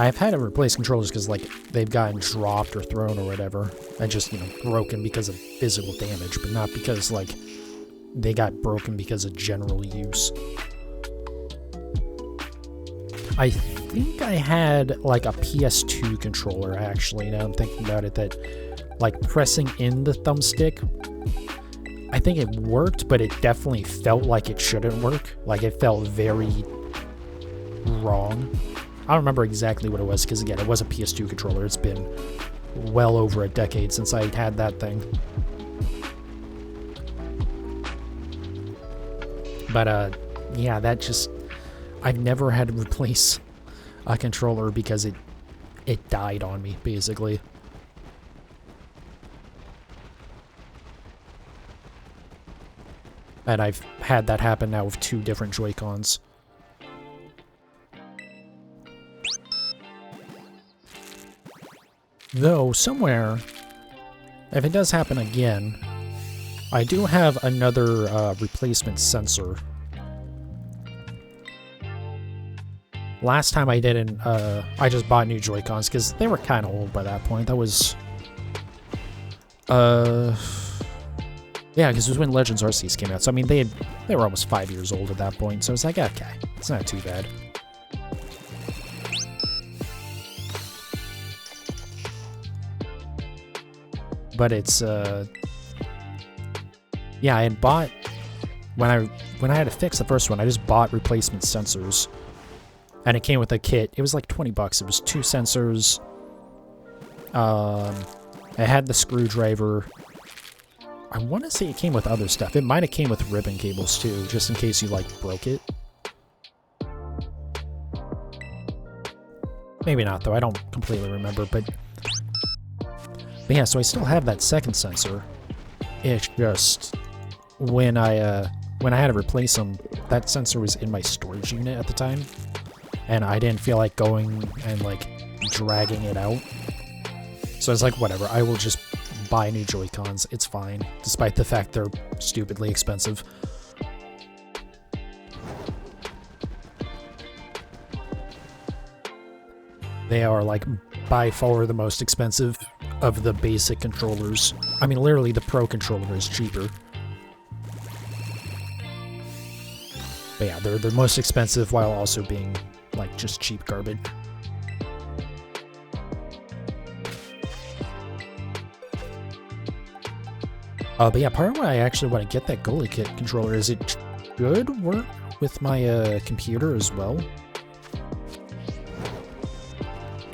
A: I've had to replace controllers because, like, they've gotten dropped or thrown or whatever, and just, you know, broken because of physical damage, but not because, like, they got broken because of general use. I think I had, like, a PS2 controller, actually, now I'm thinking about it, that, like, pressing in the thumbstick, I think it worked, but it definitely felt like it shouldn't work. Like, it felt very wrong. I don't remember exactly what it was, because, again, it was a PS2 controller. It's been well over a decade since I had that thing. But, yeah, that just... I've never had to replace a controller because it died on me, basically. And I've had that happen now with 2 different Joy-Cons. Though, somewhere, if it does happen again, I do have another replacement sensor. Last time I didn't, I just bought new Joy-Cons because they were kind of old by that point. That was, yeah, because it was when Legends Arceus came out. So, I mean, they were almost 5 years old at that point. So it's like, okay, it's not too bad. But it's, yeah, I had bought, when I had to fix the first one, I just bought replacement sensors. And it came with a kit. It was like $20. It was 2 sensors. It had the screwdriver. I want to say it came with other stuff. It might have came with ribbon cables too, just in case you, like, broke it. Maybe not, though. I don't completely remember, but yeah, so I still have that second sensor. It's just when I had to replace them, that sensor was in my storage unit at the time, and I didn't feel like going and like dragging it out. So I was like, whatever, I will just buy new Joy-Cons. It's fine, despite the fact they're stupidly expensive. They are like by far the most expensive of the basic controllers. I mean, literally the Pro controller is cheaper. But yeah, they're the most expensive while also being like just cheap garbage. But yeah, part of why I actually want to get that Goalie Kit controller is it should work with my computer as well.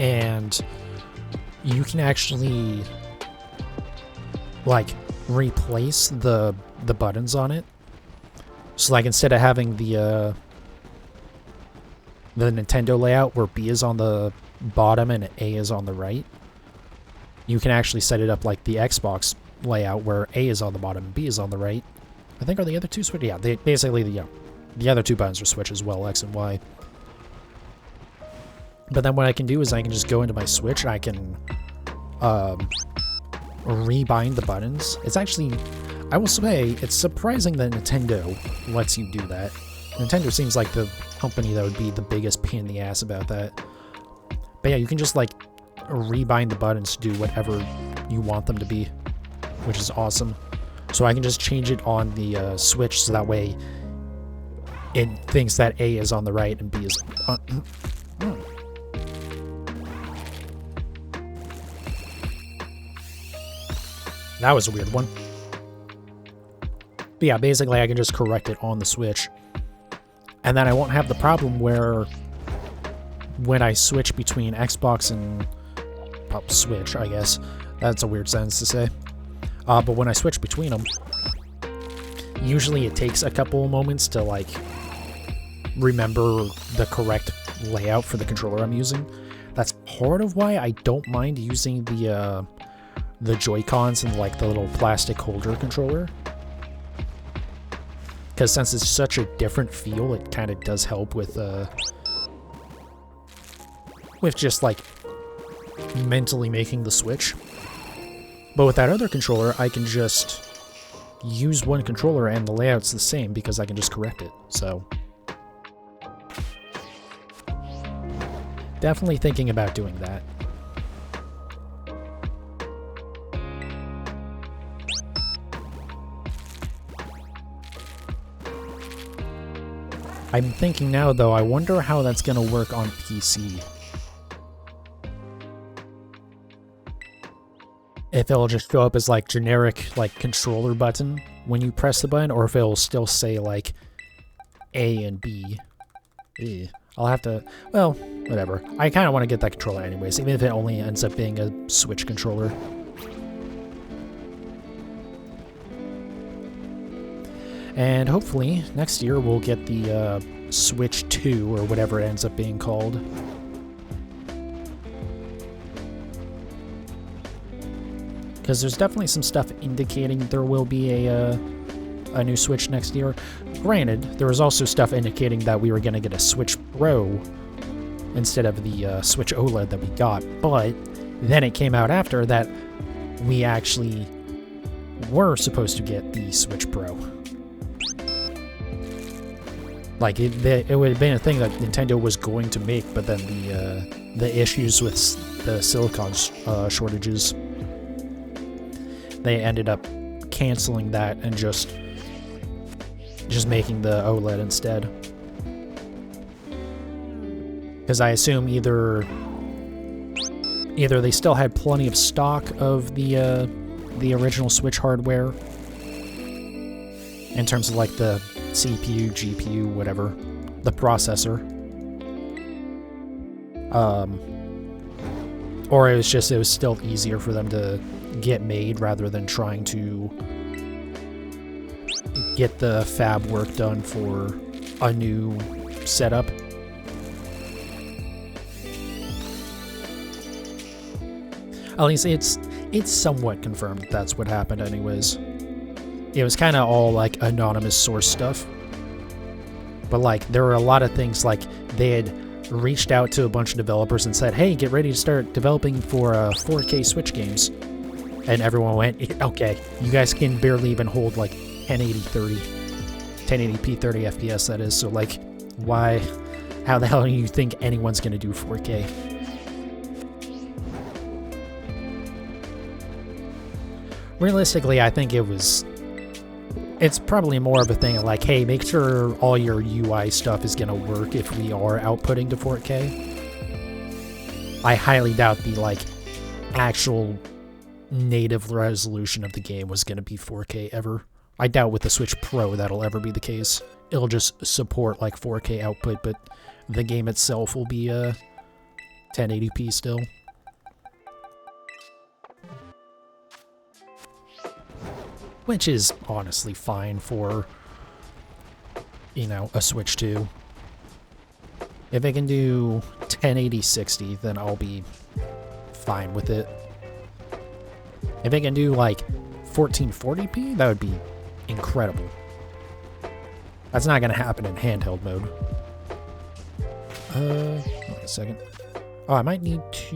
A: And you can actually like replace the buttons on it. So like instead of having the Nintendo layout where B is on the bottom and A is on the right, you can actually set it up like the Xbox layout where A is on the bottom and B is on the right. I think are the other two switch? Yeah, they basically the other two buttons are switch as well, X and Y. But then what I can do is I can just go into my Switch and I can rebind the buttons. It's actually, I will say, it's surprising that Nintendo lets you do that. Nintendo seems like the company that would be the biggest pain in the ass about that. But yeah, you can just like rebind the buttons to do whatever you want them to be, which is awesome. So I can just change it on the Switch so that way it thinks that A is on the right and B is on... That was a weird one. But yeah, basically I can just correct it on the Switch. And then I won't have the problem where when I switch between Xbox and Switch, I guess. That's a weird sentence to say. But when I switch between them, usually it takes a couple moments to like remember the correct layout for the controller I'm using. That's part of why I don't mind using the Joy-Cons and like the little plastic holder controller. Because since it's such a different feel, it kind of does help with just like mentally making the switch. But with that other controller, I can just use one controller and the layout's the same because I can just correct it. So definitely thinking about doing that. I'm thinking now, though, I wonder how that's going to work on PC. If it'll just show up as, like, generic, like, controller button when you press the button, or if it'll still say, like, A and B. I'll have to... Well, whatever. I kind of want to get that controller anyways, even if it only ends up being a Switch controller. And hopefully, next year we'll get the Switch 2, or whatever it ends up being called. Because there's definitely some stuff indicating there will be a new Switch next year. Granted, there was also stuff indicating that we were going to get a Switch Pro instead of the Switch OLED that we got. But then it came out after that we actually were supposed to get the Switch Pro. Like, it would have been a thing that Nintendo was going to make, but then the issues with the silicon shortages, they ended up canceling that and just making the OLED instead. Because I assume either they still had plenty of stock of the original Switch hardware in terms of like the CPU, GPU, whatever, the processor. Or it was still easier for them to get made rather than trying to get the fab work done for a new setup. At least it's somewhat confirmed that that's what happened anyways. It was kind of all like anonymous source stuff. But like there were a lot of things like they had reached out to a bunch of developers and said, hey, get ready to start developing for 4K Switch games. And everyone went, okay, you guys can barely even hold like 1080p 30 FPS that is. So like, why, how the hell do you think anyone's going to do 4K? Realistically, I think it's probably more of a thing of like, hey, make sure all your UI stuff is going to work if we are outputting to 4K. I highly doubt the like actual native resolution of the game was going to be 4K ever. I doubt with the Switch Pro that'll ever be the case. It'll just support like 4K output, but the game itself will be 1080p still. Which is honestly fine for, you know, a Switch 2. If it can do 1080 60, then I'll be fine with it. If it can do like 1440p, that would be incredible. That's not going to happen in handheld mode. Wait a second. Oh, I might need to...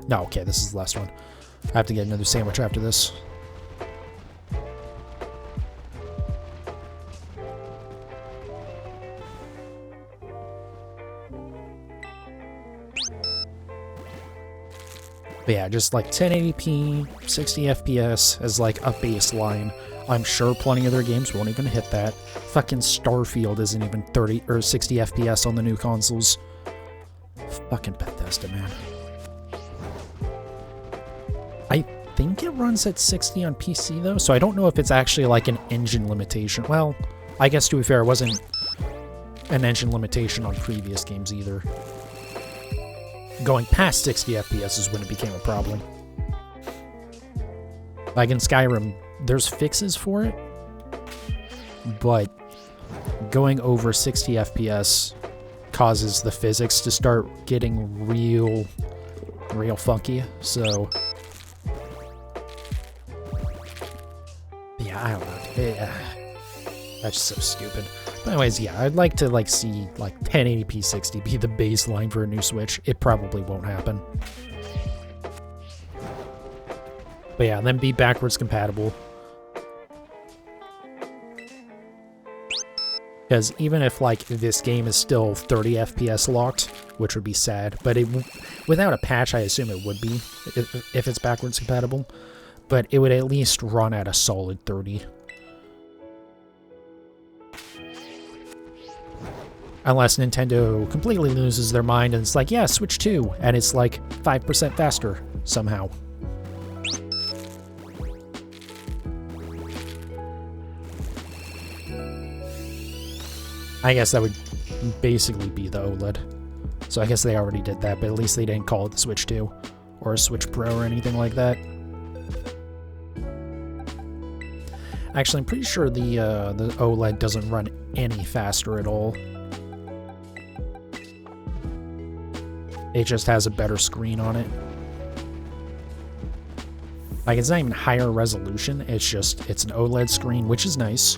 A: No, okay, this is the last one. I have to get another sandwich after this. But yeah, just like 1080p, 60 FPS as like a baseline. I'm sure plenty of their games won't even hit that. Fucking Starfield isn't even 30 or 60 FPS on the new consoles. Fucking Bethesda, man. I think it runs at 60 on PC though, so I don't know if it's actually like an engine limitation. Well, I guess to be fair, it wasn't an engine limitation on previous games either. Going past 60 FPS is when it became a problem. Like in Skyrim, there's fixes for it, but going over 60 FPS causes the physics to start getting real funky, so... Yeah, I don't know. That's so stupid. But anyways, yeah, I'd like to like see like 1080p 60 be the baseline for a new Switch. It probably won't happen. But yeah, then be backwards compatible. Because even if like this game is still 30 FPS locked, which would be sad, but without a patch, I assume it would be if it's backwards compatible. But it would at least run at a solid 30. Unless Nintendo completely loses their mind and it's like, yeah, Switch 2, and it's like 5% faster somehow. I guess that would basically be the OLED. So I guess they already did that, but at least they didn't call it the Switch 2 or a Switch Pro or anything like that. Actually, I'm pretty sure the OLED doesn't run any faster at all. It just has a better screen on it. Like, it's not even higher resolution, it's an OLED screen, which is nice.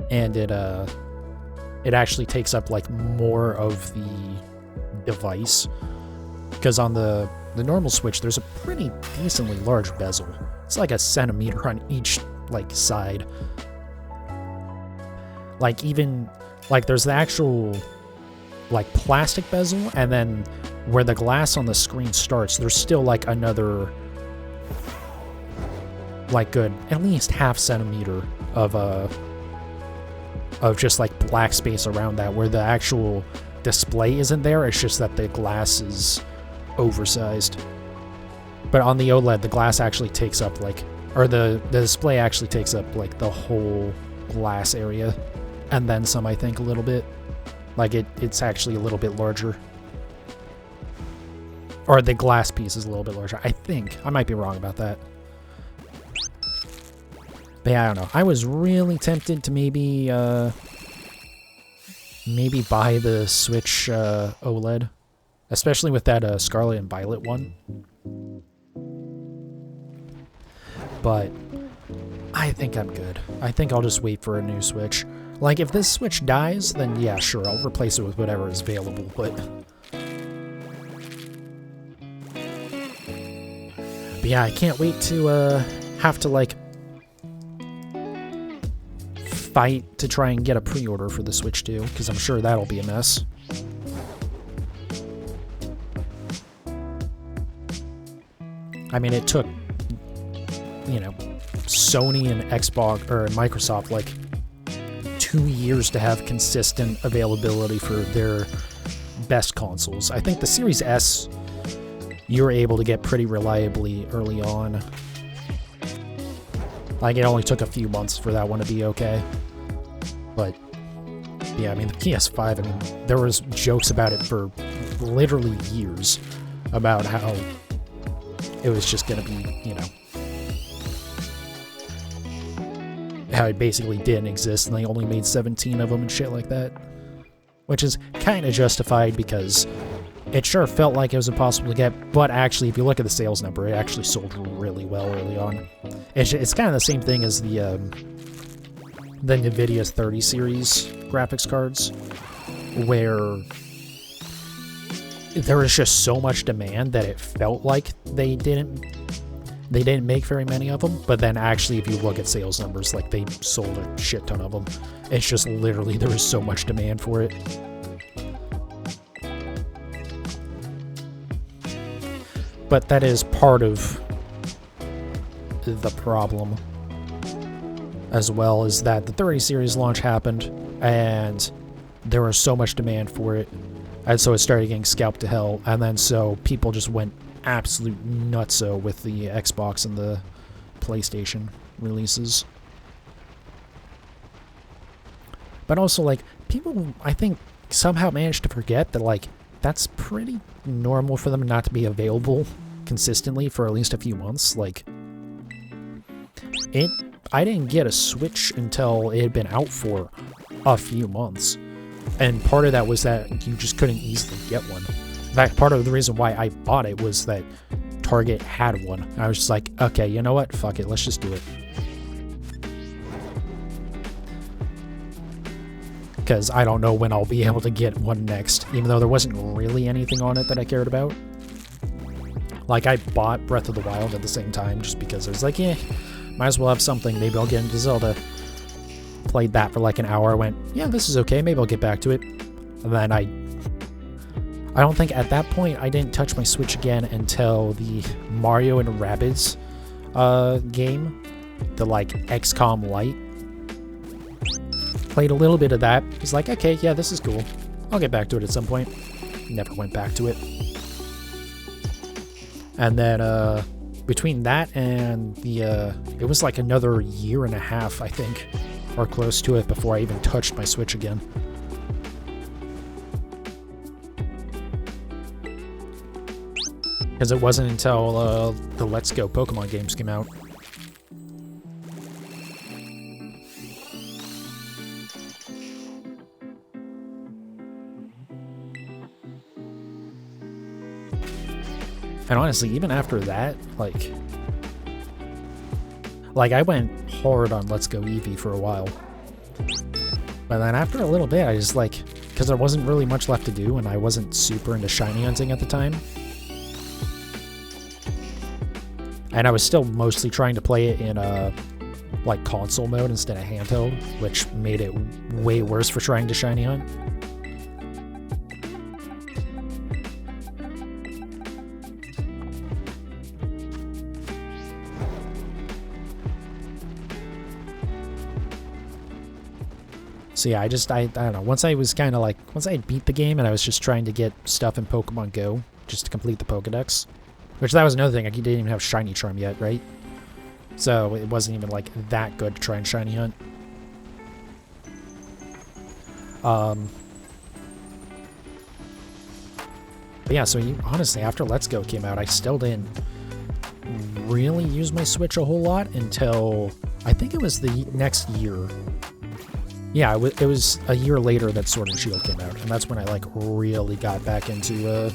A: And it actually takes up, like, more of the device. Because on the normal Switch, there's a pretty decently large bezel. It's like a centimeter on each, like, side. Like, even, like, there's the actual, like, plastic bezel, and then where the glass on the screen starts, there's still, like, another, like, good, at least half centimeter of just, like, black space around that, where the actual display isn't there, it's just that the glass is oversized. But on the OLED, the glass actually takes up, like, or the display actually takes up, like, the whole glass area. And then some, I think, a little bit. Like, it's actually a little bit larger. Or the glass piece is a little bit larger, I think. I might be wrong about that. But yeah, I don't know. I was really tempted to maybe maybe buy the Switch OLED, especially with that Scarlet and Violet one. But I think I'm good. I think I'll just wait for a new Switch. Like, if this Switch dies, then yeah, sure, I'll replace it with whatever is available, but yeah, I can't wait to have to, like, fight to try and get a pre-order for the Switch 2, because I'm sure that'll be a mess. I mean, it took, you know, Sony and Xbox, or Microsoft, like, 2 years to have consistent availability for their best consoles. I think the Series S, you were able to get pretty reliably early on. Like, it only took a few months for that one to be okay. But, yeah, I mean, the PS5, I mean, there was jokes about it for literally years about how it was just going to be, you know, how it basically didn't exist and they only made 17 of them and shit like that. Which is kind of justified because it sure felt like it was impossible to get, but actually, if you look at the sales number, it actually sold really well early on. It's kind of the same thing as the NVIDIA 30 series graphics cards, where there was just so much demand that it felt like they didn't make very many of them, but then actually, if you look at sales numbers, like, they sold a shit ton of them. It's just literally, there was so much demand for it. But that is part of the problem, as well, is that the 30 series launch happened, and there was so much demand for it, and so it started getting scalped to hell, and then so people just went absolute nutso with the Xbox and the PlayStation releases. But also, like, people, I think, somehow managed to forget that, like, that's pretty normal for them not to be available consistently for at least a few months. Like, I didn't get a Switch until it had been out for a few months. And part of that was that you just couldn't easily get one. In fact, part of the reason why I bought it was that Target had one. I was just like, okay, you know what? Fuck it, let's just do it. Because I don't know when I'll be able to get one next, even though there wasn't really anything on it that I cared about. Like, I bought Breath of the Wild at the same time, just because I was like, yeah, might as well have something. Maybe I'll get into Zelda. Played that for like an hour. I went, yeah, this is okay. Maybe I'll get back to it. And then I don't think at that point I didn't touch my Switch again until the Mario and Rabbids game, the like XCOM Lite. Played a little bit of that. Was like, okay, yeah, this is cool. I'll get back to it at some point. Never went back to it. And then between that and the it was like another year and a half, I think, or close to it, before I even touched my Switch again. Because it wasn't until the Let's Go Pokemon games came out. And honestly, even after that, like I went hard on Let's Go Eevee for a while. But then after a little bit, I just like, because there wasn't really much left to do, and I wasn't super into shiny hunting at the time. And I was still mostly trying to play it in like console mode instead of handheld, which made it way worse for trying to shiny hunt. So yeah, I don't know, once I was kind of like, once I beat the game and I was just trying to get stuff in Pokemon Go, just to complete the Pokedex, which that was another thing, like, you didn't even have Shiny Charm yet, right? So it wasn't even like that good to try and shiny hunt. But yeah, so honestly, after Let's Go came out, I still didn't really use my Switch a whole lot until, I think it was the next year. Yeah, it was a year later that Sword and Shield came out, and that's when I like really got back into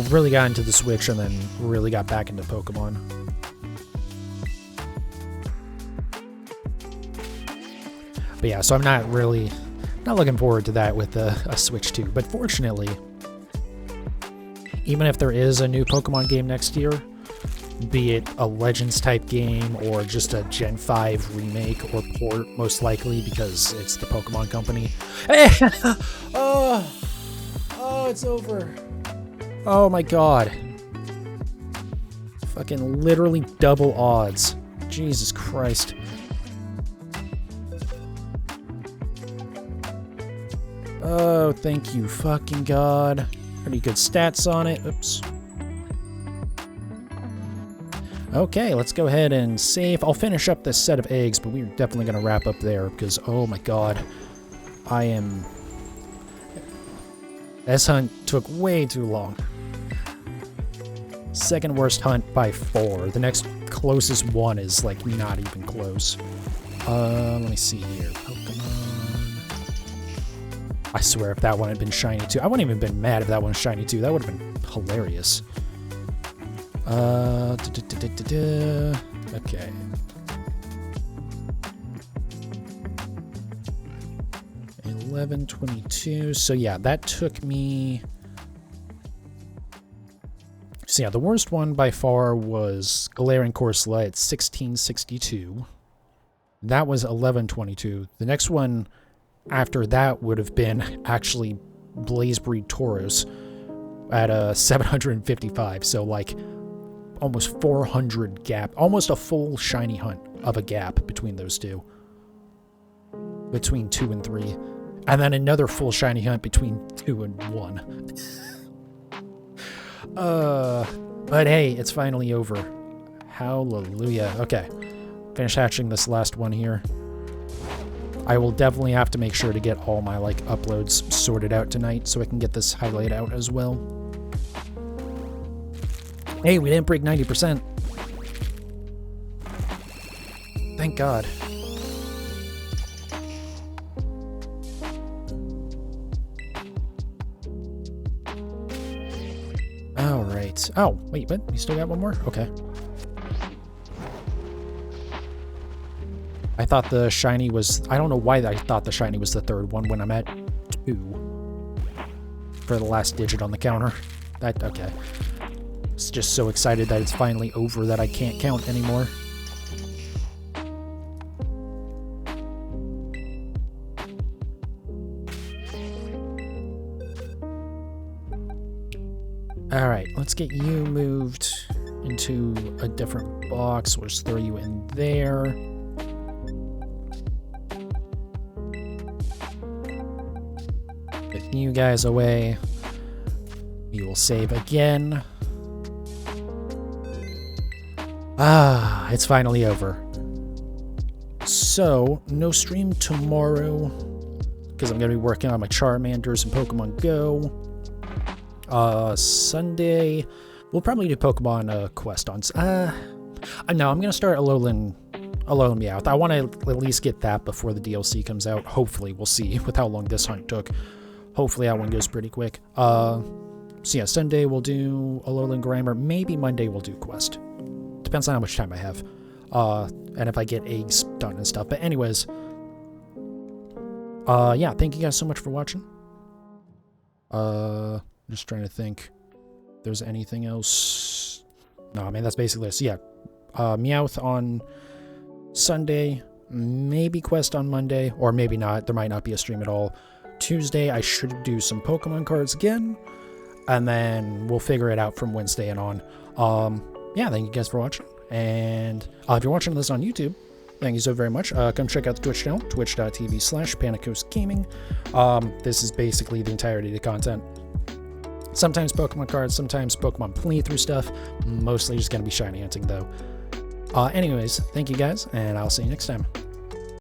A: really got into the Switch, and then really got back into Pokemon. But yeah, so I'm not looking forward to that with a Switch 2. But fortunately, even if there is a new Pokemon game next year, be it a Legends type game or just a Gen 5 remake or port, most likely, because it's the Pokemon Company. Oh, it's over. Oh my god. Fucking literally double odds. Jesus Christ. Oh, thank you, fucking god. Pretty good stats on it. Oops. Okay, let's go ahead and save. I'll finish up this set of eggs, but we're definitely going to wrap up there because, oh my god, this hunt took way too long. Second worst hunt by 4. The next closest one is, like, not even close. Let me see here. Pokemon. I swear, if that one had been shiny too, I wouldn't even been mad if that one was shiny too. That would have been hilarious. Okay. $11.22. So yeah, that took me. So yeah, the worst one by far was Galarian Corsola at 1662. That was 11.22. The next one after that would have been actually Blazebreed Tauros at 755. So like almost 400 gap, almost a full shiny hunt of a gap between those two. Between 2 and 3. And then another full shiny hunt between 2 and 1. But hey, it's finally over. Hallelujah. Okay. Finish hatching this last one here. I will definitely have to make sure to get all my like uploads sorted out tonight so I can get this highlight out as well. Hey, we didn't break 90%. Thank God. Alright. Oh, wait, what? You still got one more? Okay. I thought the shiny was... I don't know why I thought the shiny was the third one when I'm at 2. For the last digit on the counter. Okay. It's just so excited that it's finally over that I can't count anymore. Alright, let's get you moved into a different box. We'll just throw you in there. Get you guys away. We will save again. Ah, it's finally over. So, no stream tomorrow, because I'm going to be working on my Charmanders and Pokemon Go. Sunday, we'll probably do Pokemon Quest on... no, I'm going to start Alolan Meowth. I want to at least get that before the DLC comes out. Hopefully, we'll see with how long this hunt took. Hopefully that one goes pretty quick. So yeah, Sunday we'll do Alolan Grimer. Maybe Monday we'll do Quest. Depends on how much time I have. And if I get eggs done and stuff. But anyways, yeah, thank you guys so much for watching. Just trying to think if there's anything else. No, I mean, that's basically this. Yeah, Meowth on Sunday, maybe Quest on Monday, or maybe not. There might not be a stream at all. Tuesday, I should do some Pokemon cards again, and then we'll figure it out from Wednesday and on. Yeah, thank you guys for watching, and if you're watching this on YouTube, thank you so very much. Come check out the Twitch channel, twitch.tv/PanacoastGaming. This is basically the entirety of the content. Sometimes Pokemon cards, sometimes Pokemon playthrough stuff. Mostly just going to be shiny hunting, though. Anyways, thank you guys, and I'll see you next time.